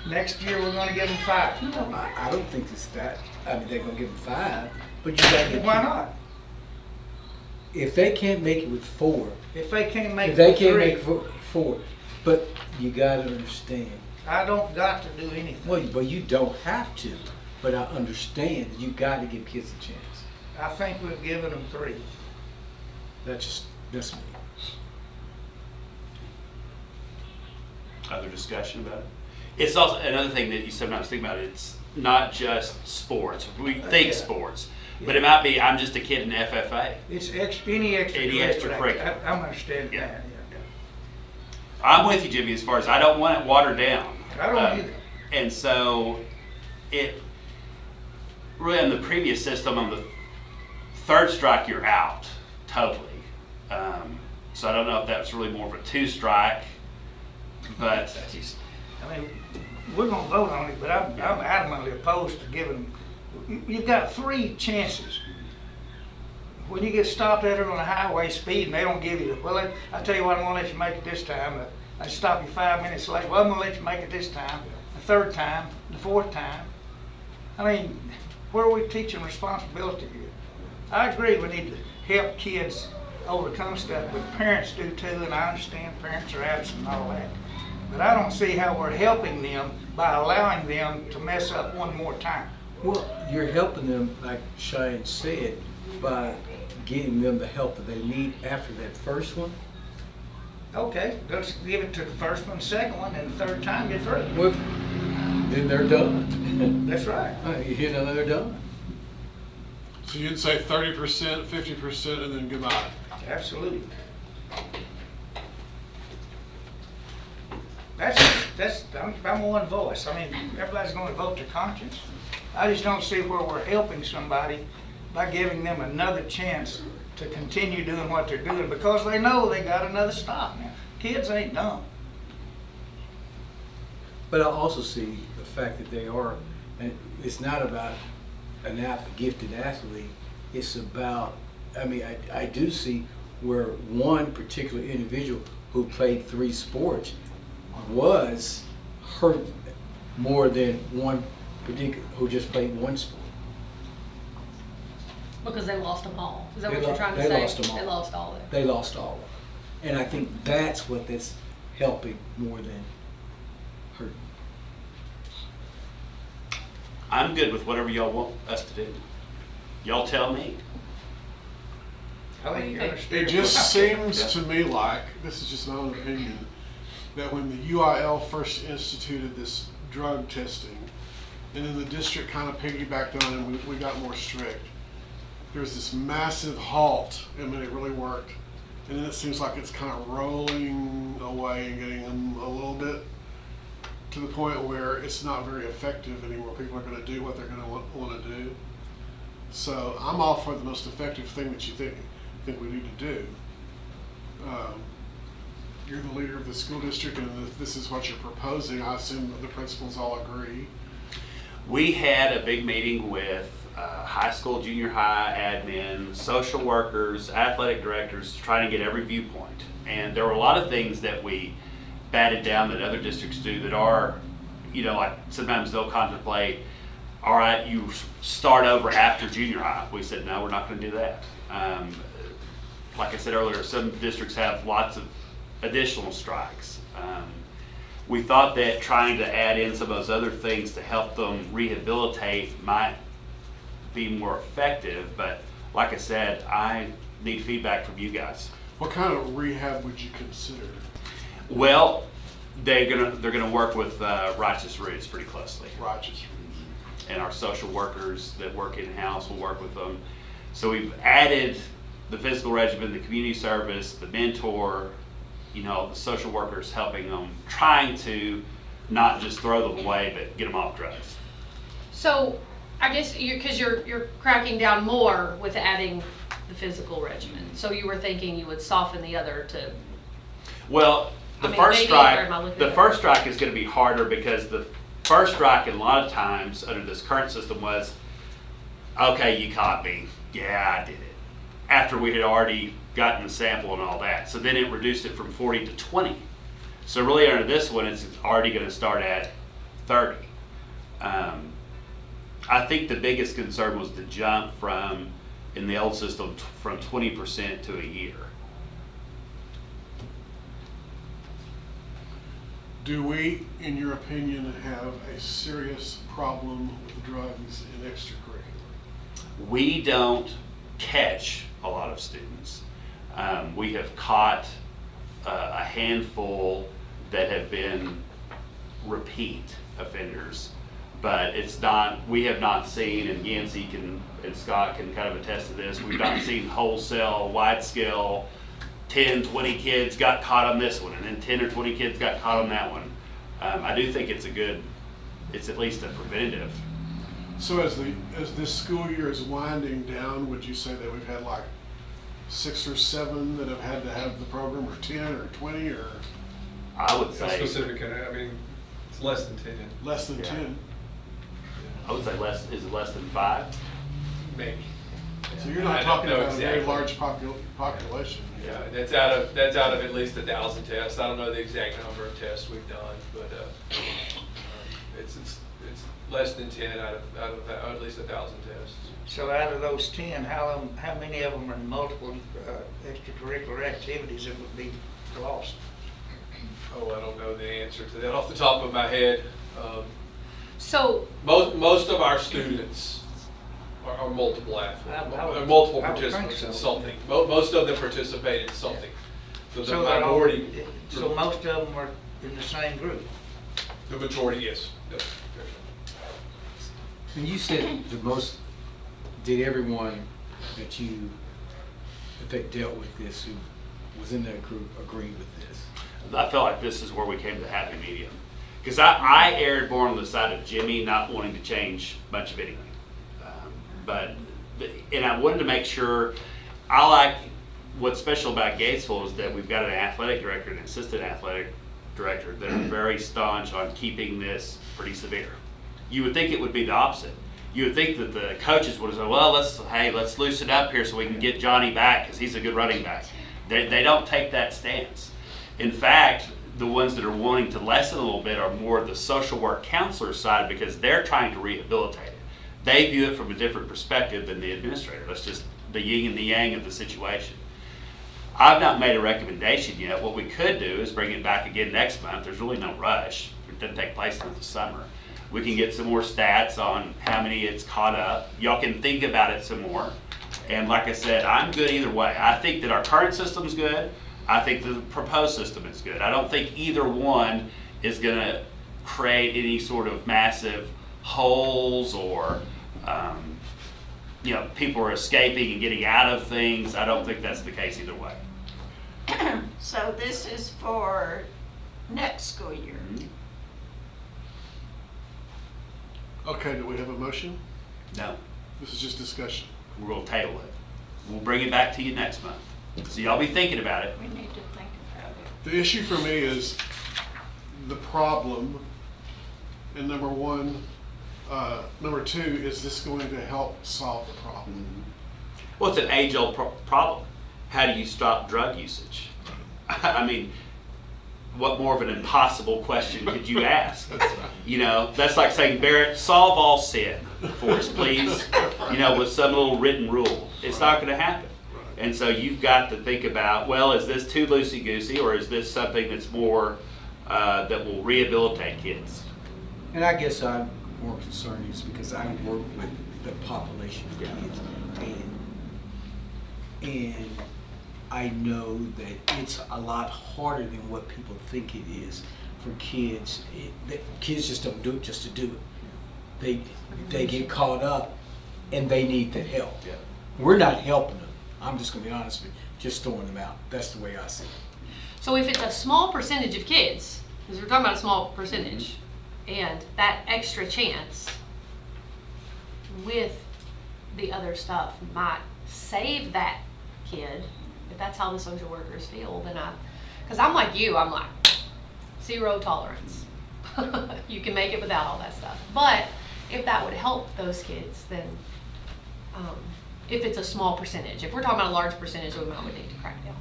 Next year, we're gonna give them 5. I don't think it's that, I mean, they're gonna give them 5, but you gotta give. Why not? If they can't make it with 4, If they can't make if they it can't 3, make it for 4, but you gotta understand. I don't got to do anything. Well, but you don't have to, but I understand that you gotta give kids a chance. I think we've given them 3. That's me. Other discussion about it? It's also another thing that you sometimes think about. It's not just sports. We think Yeah. sports, but it might be I'm just a kid in FFA. It's any extracurricular. I'm understanding Yeah. that, I'm with you, Jimmy, as far as I don't want it watered down. I don't either. And so it really on the previous system, on the 3rd strike, you're out totally. So I don't know if that's really more of a 2 strike, but I mean, we're gonna vote on it, but I'm adamantly opposed to giving them, you've got 3 chances. When you get stopped at it on the highway speed and they don't give you, well, I tell you what, I'm gonna let you make it this time. I stop you 5 minutes late, well, I'm gonna let you make it this time, the 3rd time, the 4th time. I mean, where are we teaching responsibility here? I agree we need to help kids overcome stuff, but parents do too, and I understand parents are absent and all that. But I don't see how we're helping them by allowing them to mess up one more time. Well, you're helping them, like Cheyenne said, by getting them the help that they need after that first one. Okay, let's give it to the first one, second one, and the 3rd time get through. Well, then they're done. That's right. You know, they're done. So you'd say 30%, 50%, and then goodbye. Absolutely. I'm one voice. I mean, everybody's gonna vote their conscience. I just don't see where we're helping somebody by giving them another chance to continue doing what they're doing because they know they got another stop now. Kids ain't dumb. But I also see the fact that they are, and it's not about a gifted athlete, it's about, I mean, I do see where one particular individual who played 3 sports was hurt more than one particular who just played 1 sport. Because they lost them all. Is that They what you're lo- trying to they say? lost them all. They lost all of it. They lost all of it. And I think that's what that's helping more than hurting. I'm good with whatever y'all want us to do. Y'all tell me. I think you understand. It just seems to me like, this is just my own opinion, that when the UIL first instituted this drug testing, and then the district kind of piggybacked on it and we got more strict, there was this massive halt. I mean, it really worked. And then it seems like it's kind of rolling away and getting a little bit to the point where it's not very effective anymore. People are going to do what they're going to want to do. So I'm all for the most effective thing that you think we need to do. You're the leader of the school district, and if this is what you're proposing, I assume the principals all agree. We had a big meeting with high school, junior high admin, social workers, athletic directors, trying to get every viewpoint. And there were a lot of things that we batted down that other districts do that are, you know, like sometimes they'll contemplate, all right, you start over after junior high. We said, no, we're not going to do that. Like I said earlier, some districts have lots of additional strikes. We thought that trying to add in some of those other things to help them rehabilitate might be more effective, but like I said, I need feedback from you guys. What kind of rehab would you consider? Well, they're gonna work with Righteous Roots pretty closely. Righteous Roots. And our social workers that work in-house will work with them. So we've added the physical regimen, the community service, the mentor, you know, the social workers helping them, trying to not just throw them away, but get them off drugs. So, I guess because you're cracking down more with adding the physical regimen. So you were thinking you would soften the other to. Well, the I mean, first maybe, strike, or am I looking the at it? first strike is going to be harder because the first strike, a lot of times under this current system was, okay, you caught me. Yeah, I did it. After we had already gotten the sample and all that. So then it reduced it from 40 to 20. So really under this one, it's already going to start at 30. I think the biggest concern was the jump from, in the old system, from 20% to a year. Do we, in your opinion, have a serious problem with drugs in extracurricular? We don't catch a lot of students. We have caught a handful that have been repeat offenders, but it's not, we have not seen, and Yancey and Scott can kind of attest to this, we've not seen wholesale, wide scale, 10, 20 kids got caught on this one, and then 10 or 20 kids got caught on that one. I do think it's it's at least a preventative. So as this school year is winding down, would you say that we've had like 6 or 7 that have had to have the program, or 10 or 20, or? I would say, Specific, I mean, it's less than 10. Less than Yeah. 10? I would say is it less than 5? Maybe. So you're I not don't talking know about a very exactly. large population. Yeah, that's out of at least 1,000 tests. I don't know the exact number of tests we've done, but it's less than 10 out of at least 1,000 tests. So out of those 10, how many of them are in multiple extracurricular activities that would be lost? Oh, I don't know the answer to that off the top of my head. So, Most of our students are multiple athletes, multiple I would think participants in so. something. Most of them participate in something. So the they're all- minority, So most of them are in the same group? the majority, yes. Yes. And you said did everyone that dealt with this who was in that group agree with this? I felt like this is where we came to the happy medium. Because I erred more on the side of Jimmy not wanting to change much of anything. And I wanted to make sure, I like, what's special about Gatesville is that we've got an athletic director and an assistant athletic director that are very staunch on keeping this pretty severe. You would think it would be the opposite. You would think that the coaches would have said, well, let's loosen up here so we can get Johnny back because he's a good running back. They don't take that stance. In fact, the ones that are wanting to lessen a little bit are more the social work counselor side because they're trying to rehabilitate it. They view it from a different perspective than the administrator. That's just the yin and the yang of the situation. I've not made a recommendation yet. What we could do is bring it back again next month. There's really no rush. It doesn't take place until the summer. We can get some more stats on how many it's caught up. Y'all can think about it some more. And like I said, I'm good either way. I think that our current system's good. I think the proposed system is good. I don't think either one is going to create any sort of massive holes or, people are escaping and getting out of things. I don't think that's the case either way. So this is for next school year. Okay, do we have a motion? No, This is just discussion. we're going to table it. We'll bring it back to you next month. So y'all be thinking about it. We need to think about it. The issue for me is the problem, and number 1, number 2, is this going to help solve the problem? Well, it's an age-old problem. How do you stop drug usage? I mean, what more of an impossible question could you ask? That's like saying, Barrett, solve all sin for us, please, with some little written rule. It's not going to happen. And so you've got to think about, well, is this too loosey-goosey, or is this something that's more, that will rehabilitate kids? And I guess I'm more concerned is because I work with the population of kids, and I know that it's a lot harder than what people think it is for kids. Kids just don't do it just to do it. They get caught up, and they need the help. Yeah. We're not helping them. I'm just going to be honest with you, just throwing them out. That's the way I see it. so if it's a small percentage of kids, Because we're talking about a small percentage, and that extra chance with the other stuff might save that kid, if that's how the social workers feel, then because I'm like you, I'm like, 0 tolerance. You can make it without all that stuff. But if that would help those kids, then if it's a small percentage, if we're talking about a large percentage, we might need to crack down.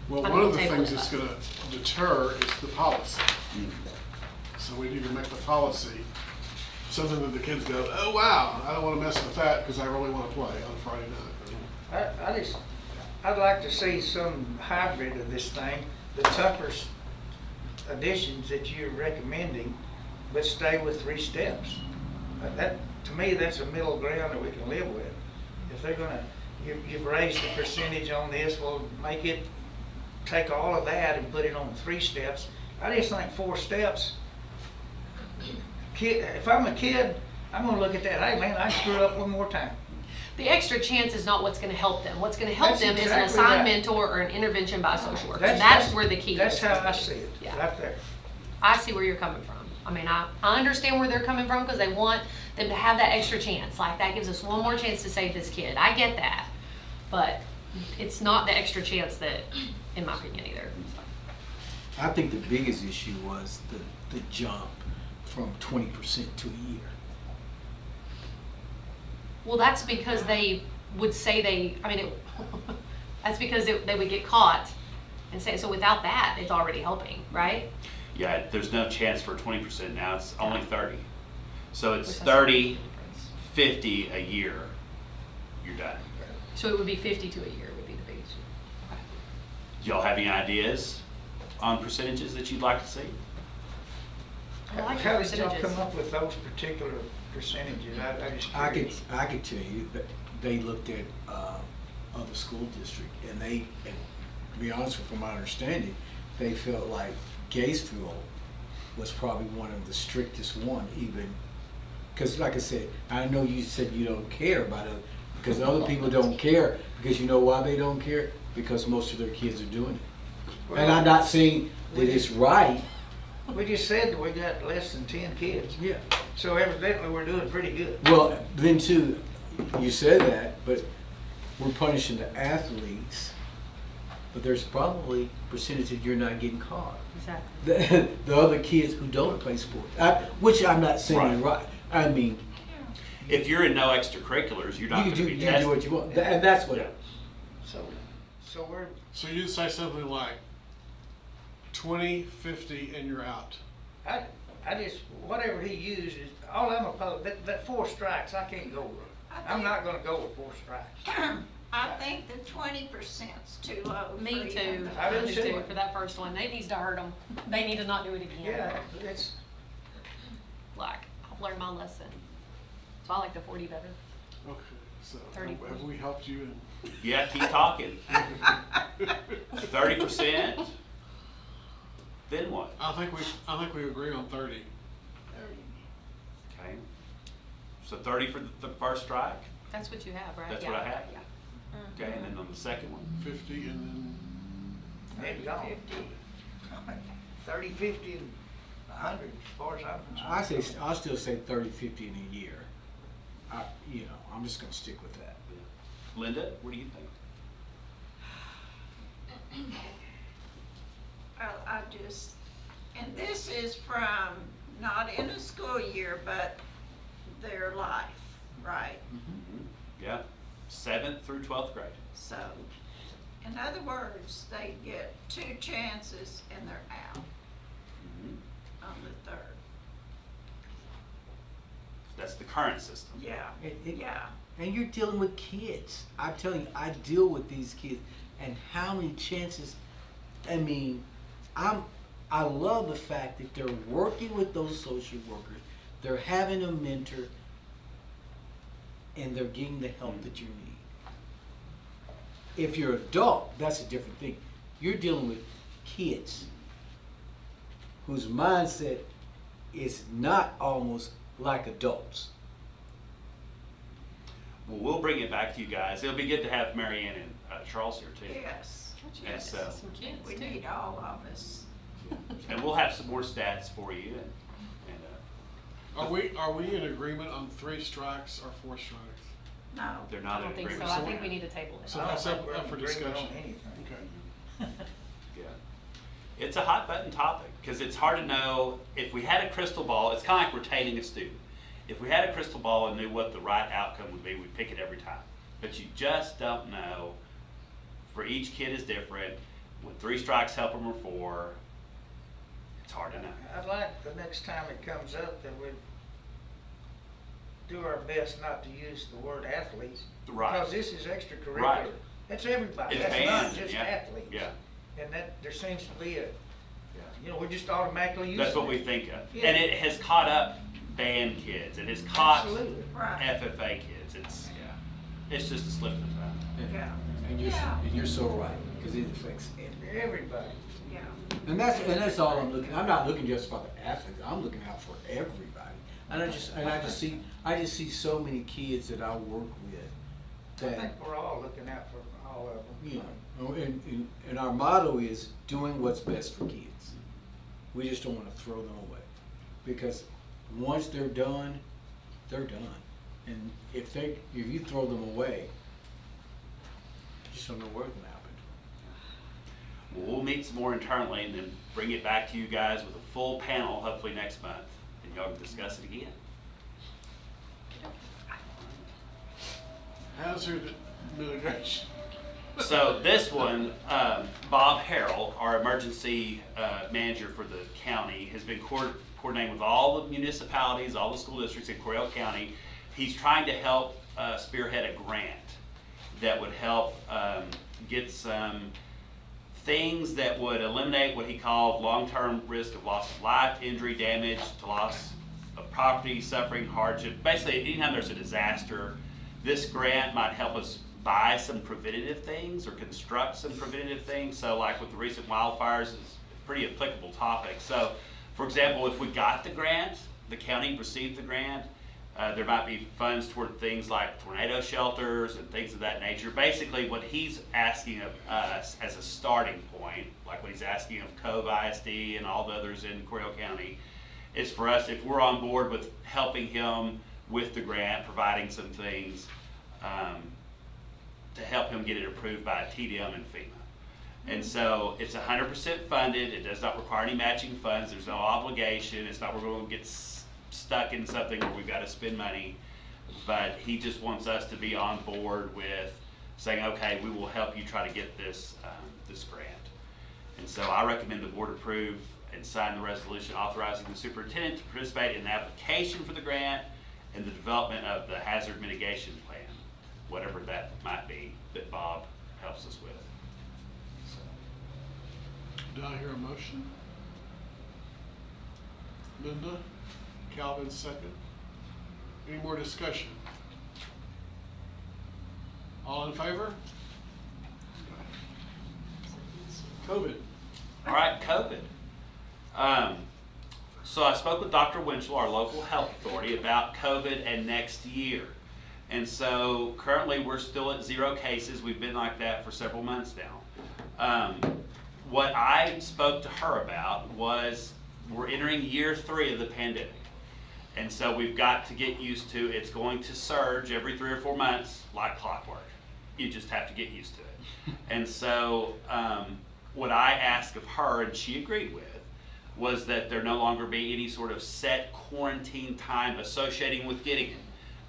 Well, I one mean, of the table things it that's up. gonna deter is the policy. So we need to make the policy something that the kids go, oh wow, I don't wanna mess with that because I really wanna play on Friday night. I'd like to see some hybrid of this thing, the tougher additions that you're recommending, but stay with 3 steps. That, to me, that's a middle ground that we can live with. If they're gonna, you've raised the percentage on this, well, take all of that and put it on 3 steps. I just think 4 steps, if I'm a kid, I'm gonna look at that, hey man, I screwed up one more time. The extra chance is not what's going to help them. What's going to help That's them is an exactly assigned right. mentor or an intervention by a social worker. That's- That's where the key That's is. how I see it, Yeah. right there. I see where you're coming from. I mean, I understand where they're coming from because they want them to have that extra chance. Like, that gives us one more chance to save this kid. I get that. But it's not the extra chance that, in my opinion, either. I think the biggest issue was the jump from 20% to a year. Well, that's because they would say that's because they would get caught and say, so without that, it's already helping, right? Yeah, there's no chance for 20% now, it's only 30. So it's Which has 30, a difference. 50 a year, you're done. So it would be 50 to a year would be the biggest. Do y'all have any ideas on percentages that you'd like to see? I like the How did y'all percentages. come up with those particular percentages? I just I curious. could tell you that they looked at other school districts, and to be honest with you, from my understanding, they felt like Gatesville was probably one of the strictest one, even because, like I said, I know you said you don't care about it, because other people don't care, because you know why they don't care? Because most of their kids are doing it. And I'm not saying that it's right. We just said that we got less than 10 kids. Yeah. So evidently we're doing pretty good. Well, then too, you said that, but we're punishing the athletes, but there's probably percentage that you're not getting caught. Exactly. The other kids who don't play sports, which I'm not saying is right. I mean, If you're in no extracurriculars, you're not you going can to be do tested. what you want, and that's what. Yeah. So we're, So you'd say something like 20, 50, and you're out. I just, whatever he uses, all I'm opposed, that 4 strikes, I can't go with. I'm not gonna go with 4 strikes. I think the 20%'s too low. Me for too. him. I do Me too. too. For that first one, it needs to hurt them. They need to not do it again. Yeah, it's, Like, I've learned my lesson. So I like the 40 better. Okay, so 30. have we helped you in? Yeah, keep talking. 30%, then what? I think we agree on 30. Okay. So 30 for the first strike? That's what you have, right? That's Yeah. what I have. Yeah. Okay, and then on the second one? 50 and maybe gone. 30, 50, and 100, as far as I'm concerned. I'll still say 30, 50 in a year. I'm just gonna stick with that. Linda, what do you think? And this is from, not in a school year, but their life, right? Yeah, 7th through 12th grade. So, in other words, they get 2 chances and they're out on the 3rd. That's the current system. Yeah, yeah. And you're dealing with kids. I'm telling you, I deal with these kids, and how many chances. I mean, I love the fact that they're working with those social workers. They're having a mentor, and they're getting the help that you need. If you're an adult, that's a different thing. You're dealing with kids whose mindset is not almost like adults. Well, we'll bring it back to you guys. It'll be good to have Mary Ann and Charles here too. Yes. And so, Some kids We too. need all of us. And we'll have some more stats for you. Are we in agreement on 3 strikes or 4 strikes? No. They're I not in don't think so. agreement. I think we need to table it. So I don't that's think up we're for in agreement discussion. on anything. Okay. Yeah. It's a hot button topic because it's hard to know. If we had a crystal ball, it's kind of like retaining a student. If we had a crystal ball and knew what the right outcome would be, we'd pick it every time. But you just don't know. For each kid is different. Would 3 strikes help them or 4? It's hard to know. I'd like the next time it comes up that we do our best not to use the word athletes. Right. Because this is extracurricular. Right. That's everybody. It's That's not bands, just yeah. athletes. Yeah. And that, there seems to be we're just automatically using That's what it. we think of. Yeah. And it has caught up band kids. It has caught Absolutely. Right. FFA kids. It's just a slip of the tongue. Yeah. And you're so right, because it affects everybody. Everybody. Yeah. And that's all I'm looking. I'm not looking just for the athletes. I'm looking out for everybody. And I just see so many kids that I work with I that, think we're all looking out for all of them. you know, and our motto is doing what's best for kids. We just don't want to throw them away, because once they're done, they're done. And if you throw them away, you just don't know where it's gonna happen. Well, we'll meet some more internally and then bring it back to you guys with a full panel, hopefully next month, and y'all can discuss it again. Hazard mitigation. So this one, Bob Harrell, our emergency manager for the county, has been coordinating with all the municipalities, all the school districts in Coryell County. He's trying to help spearhead a grant that would help get some things that would eliminate what he called long-term risk of loss of life, injury, damage, to loss of property, suffering, hardship. Basically, anytime there's a disaster, this grant might help us buy some preventative things or construct some preventative things. So like with the recent wildfires, it's a pretty applicable topic. So for example, if we got the grant, the county received the grant, there might be funds toward things like tornado shelters and things of that nature. Basically what he's asking of us as a starting point, like what he's asking of Cove ISD and all the others in Coryell County, is for us, if we're on board with helping him with the grant, providing some things, to help him get it approved by TDM and FEMA. And so it's 100% funded. It does not require any matching funds. There's no obligation. It's not we're going to get stuck in something where we've got to spend money. But he just wants us to be on board with saying, okay, we will help you try to get this, this grant. And so I recommend the board approve and sign the resolution authorizing the superintendent to participate in the application for the grant and the development of the hazard mitigation plan, whatever that might be that Bob helps us with. Do I hear a motion? Linda? Calvin second. Any more discussion? All in favor? COVID. All right, COVID. So I spoke with Dr. Winchell, our local health authority, about COVID and next year. And so currently we're still at 0 cases. We've been like that for several months now. What I spoke to her about was we're entering year 3 of the pandemic. And so we've got to get used to it's going to surge every 3 or 4 months like clockwork. You just have to get used to it. And so what I asked of her, and she agreed with, was that there no longer be any sort of set quarantine time associating with getting it.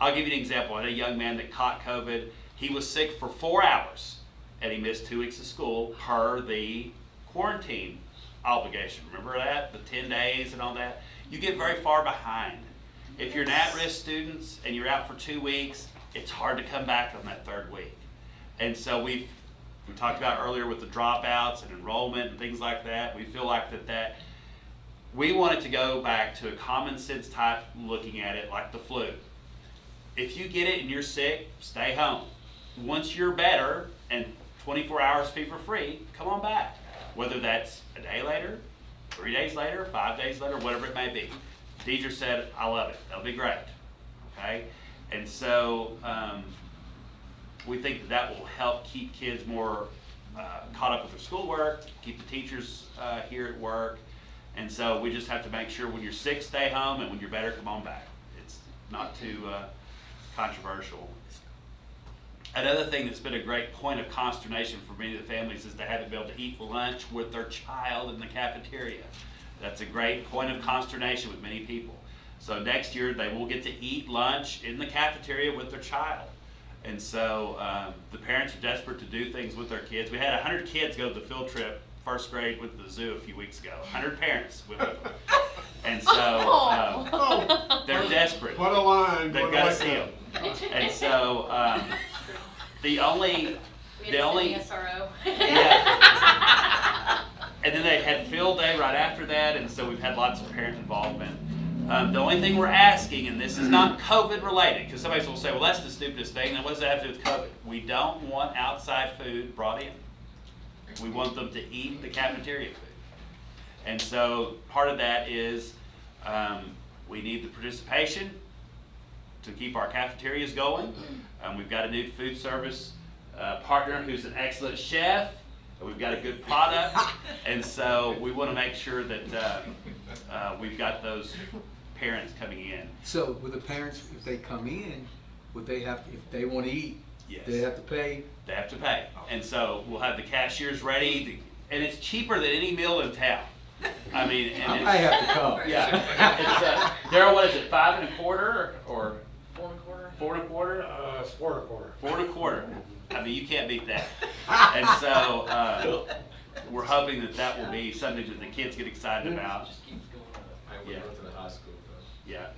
I'll give you an example. I had a young man that caught COVID. He was sick for 4 hours and he missed 2 weeks of school per the quarantine obligation. Remember that? The 10 days and all that? You get very far behind. If you're an at-risk student and you're out for 2 weeks, it's hard to come back on that 3rd week. And so we talked about earlier with the dropouts and enrollment and things like that. We feel like that we want it to go back to a common sense type looking at it like the flu. If you get it and you're sick, stay home. Once you're better and 24 hours fever free, come on back. Whether that's a day later, 3 days later, 5 days later, whatever it may be. Deidre said, I love it. That'll be great. Okay? And so we think that will help keep kids more caught up with their schoolwork, keep the teachers here at work. And so we just have to make sure when you're sick, stay home, and when you're better, come on back. It's not too controversial. Another thing that's been a great point of consternation for many of the families is they haven't been able to eat lunch with their child in the cafeteria. That's a great point of consternation with many people. So next year they will get to eat lunch in the cafeteria with their child. And so the parents are desperate to do things with their kids. We had 100 kids go to the field trip, first grade, with the zoo a few weeks ago. 100 parents with them. And so they're desperate. What a line. They've got to see them. And so the only SRO. yeah. And then they had field day right after that, and so we've had lots of parent involvement. The only thing we're asking, and this is not COVID related, because somebody will say, well, that's the stupidest thing, and what does that have to do with COVID? We don't want outside food brought in. We want them to eat the cafeteria food. And so part of that is we need the participation to keep our cafeterias going. We've got a new food service partner who's an excellent chef. We've got a good product, and so we want to make sure that we've got those parents coming in. So with the parents, if they come in, would they have, if they want to eat, Yes. they have to pay? They have to pay. And so we'll have the cashiers ready, and it's cheaper than any meal in town. I mean, and I have to come. Yeah. It's, Daryl, what is it, 5 1/4 or 4 1/4? 4 1/4? It's 4 1/4. 4 1/4. I mean, you can't beat that. And so we're hoping that that will be something that the kids get excited about. Just keeps going up. I Yeah. went to the high school though. Yeah.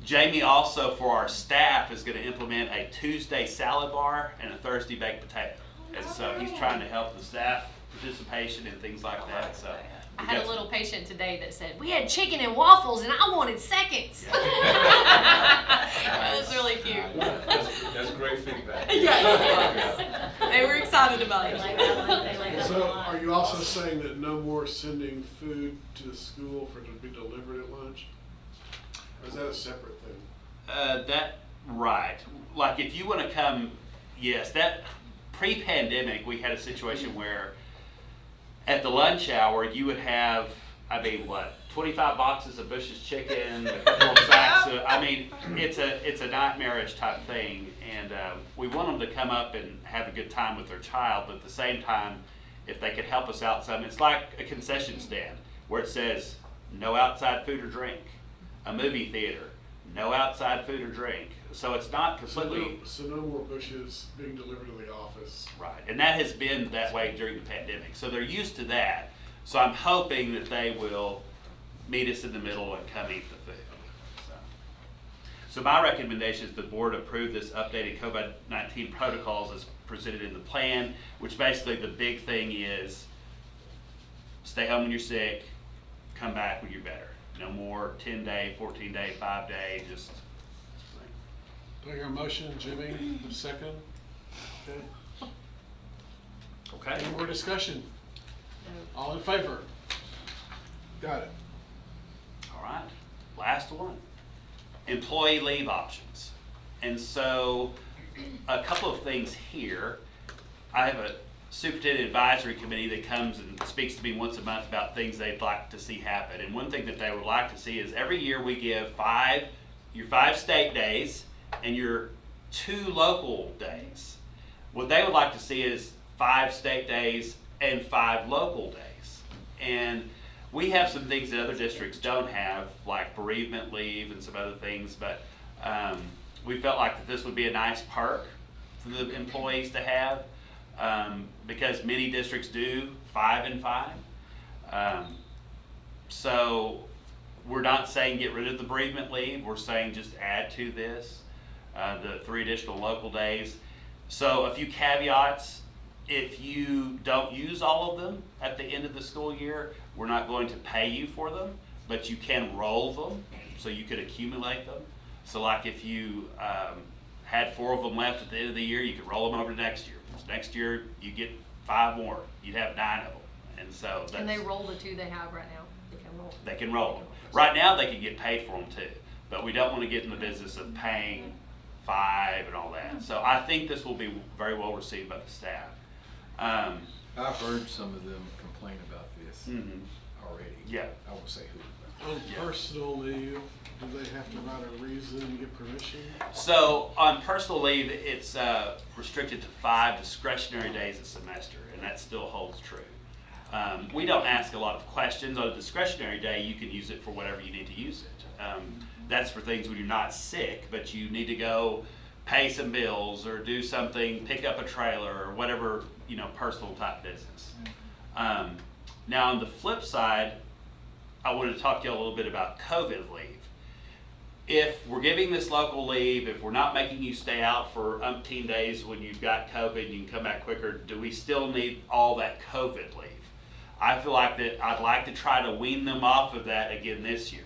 Jamie also, for our staff, is going to implement a Tuesday salad bar and a Thursday baked potato. And so he's trying to help the staff participation and things like that. So I had a little patient today that said, we had chicken and waffles and I wanted seconds. That was really cute. That's great feedback. Yes. They were excited about it. So are you also saying that no more sending food to the school for it to be delivered at lunch? Or is that a separate thing? Right. Like if you want to come, yes, that pre-pandemic, we had a situation where at the lunch hour, you would have, 25 boxes of Bush's chicken, a couple of sacks of, it's a nightmarish type thing. And we want them to come up and have a good time with their child, but at the same time, if they could help us out some, it's like a concession stand where it says, no outside food or drink. A movie theater, no outside food or drink. So it's not completely... So no more Bushes being delivered to the office. Right, and that has been that way during the pandemic. So they're used to that. So I'm hoping that they will meet us in the middle and come eat the food. So my recommendation is the board approve this updated COVID-19 protocols as presented in the plan, which basically the big thing is stay home when you're sick, come back when you're better. No more 10-day, 14-day, 5-day, just... Do I hear a motion, Jimmy, a second? Okay. Any more discussion? All in favor? Got it. All right, last one. Employee leave options. And so a couple of things here. I have a superintendent advisory committee that comes and speaks to me once a month about things they'd like to see happen. And one thing that they would like to see is every year we give your 5 state days and your 2 local days. What they would like to see is 5 state days and 5 local days. And we have some things that other districts don't have, like bereavement leave and some other things, but we felt like that this would be a nice perk for the employees to have. Because many districts do 5 and 5. So we're not saying get rid of the bereavement leave, we're saying just add to this the 3 additional local days. So a few caveats: if you don't use all of them at the end of the school year, we're not going to pay you for them, but you can roll them, so you could accumulate them. So like if you had 4 of them left at the end of the year, you could roll them over to next year. Next year, you get 5 more. You'd have 9 of them. And so that's... Can they roll the 2 they have right now? They can roll. They can roll them. Right now, they can get paid for them too. But we don't want to get in the business of paying 5 and all that. So I think this will be very well received by the staff. I've heard some of them complain about this already. Yeah. I won't say who. On personal leave, do they have to write a reason and get permission? So on personal leave, it's restricted to 5 discretionary days a semester, and that still holds true. We don't ask a lot of questions. On a discretionary day, you can use it for whatever you need to use it. That's for things when you're not sick, but you need to go pay some bills or do something, pick up a trailer or whatever, personal type business. Now on the flip side, I wanted to talk to you a little bit about COVID leave. If we're giving this local leave, if we're not making you stay out for umpteen days when you've got COVID and you can come back quicker, do we still need all that COVID leave? I feel like that I'd like to try to wean them off of that again this year.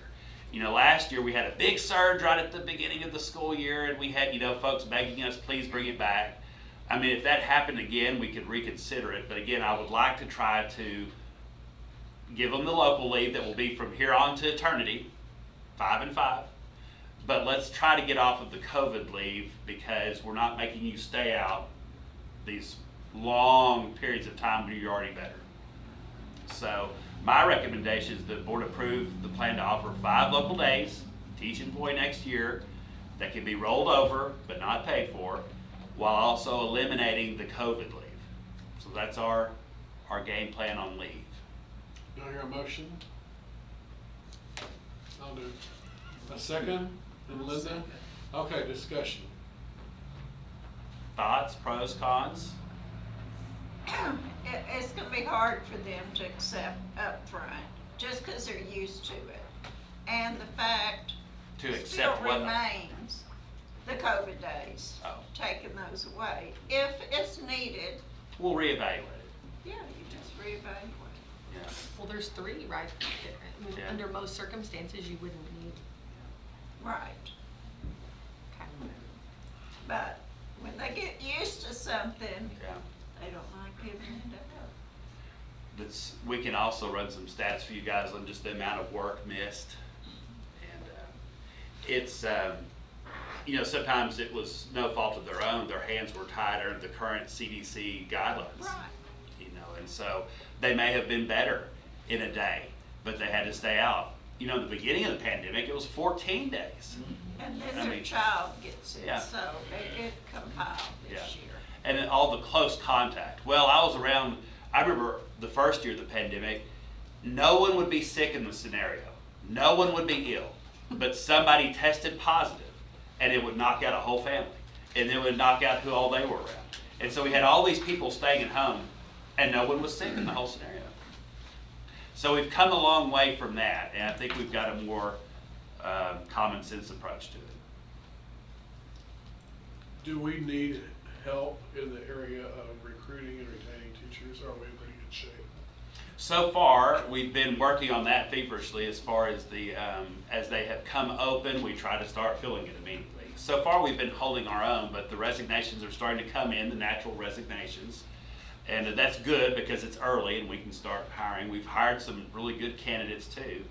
Last year we had a big surge right at the beginning of the school year, and we had, folks begging us, please bring it back. I mean, if that happened again, we could reconsider it. But again, I would like to try to give them the local leave that will be from here on to eternity, 5 and 5. But let's try to get off of the COVID leave because we're not making you stay out these long periods of time when you're already better. So my recommendation is the board approve the plan to offer 5 local days, teach employee next year, that can be rolled over but not paid for, while also eliminating the COVID leave. So that's our game plan on leave. Do I hear a motion? I'll do a second. And Linda? Okay, discussion. Thoughts, pros, cons? It's gonna be hard for them to accept up front, just because they're used to it. And the fact To still accept what? remains the COVID days, Oh. taking those away. If it's needed, We'll reevaluate it. yeah, you just reevaluate. Yeah. Well, there's 3 right there. I mean, Yeah. under most circumstances, you wouldn't need. Right. But when they get used to something, Yeah. they don't like giving it up. We can also run some stats for you guys on just the amount of work missed. And it's, sometimes it was no fault of their own. Their hands were tied under the current CDC guidelines. Right. And so they may have been better in a day, but they had to stay out. In the beginning of the pandemic, it was 14 days. And then I their mean, child gets it, yeah. so they did compile this Yeah. year. And then all the close contact. Well, I remember the first year of the pandemic, no one would be sick in the scenario. No one would be ill. But somebody tested positive, and it would knock out a whole family. And it would knock out who all they were around. And so we had all these people staying at home, and no one was sick in the whole scenario. So we've come a long way from that, and I think we've got a more common sense approach to it. Do we need help in the area of recruiting and retaining teachers, or are we in pretty good shape? So far, we've been working on that feverishly as far as as they have come open, we try to start filling it immediately. So far, we've been holding our own, but the resignations are starting to come in, the natural resignations. And that's good because it's early and we can start hiring. We've hired some really good candidates too.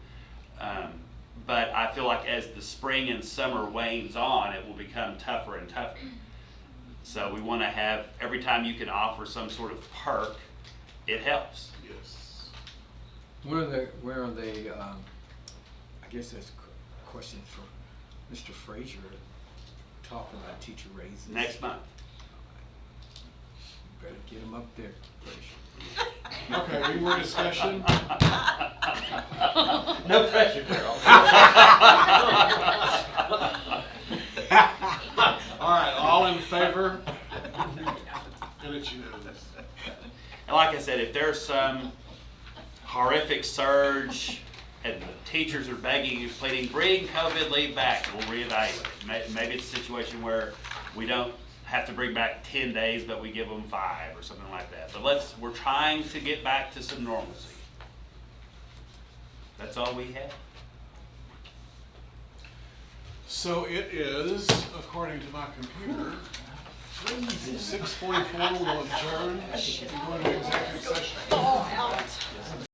But I feel like as the spring and summer wanes on, it will become tougher and tougher. So we want to have, every time you can offer some sort of perk, it helps. Yes. Where are they, I guess that's a question for Mr. Frazier, talking about teacher raises. Next month. Better get them up there, Frazier. Okay, any more discussion? No pressure, girl. All right, all in favor? And it's unanimous. And like I said, if there's some horrific surge and the teachers are begging and pleading, bring COVID leave back, we'll reevaluate. Maybe it's a situation where we don't have to bring back 10 days, but we give them 5 or something like that. But we're trying to get back to some normalcy. That's all we have. So it is, according to my computer, 6:44, we'll adjourn. We're going to executive session.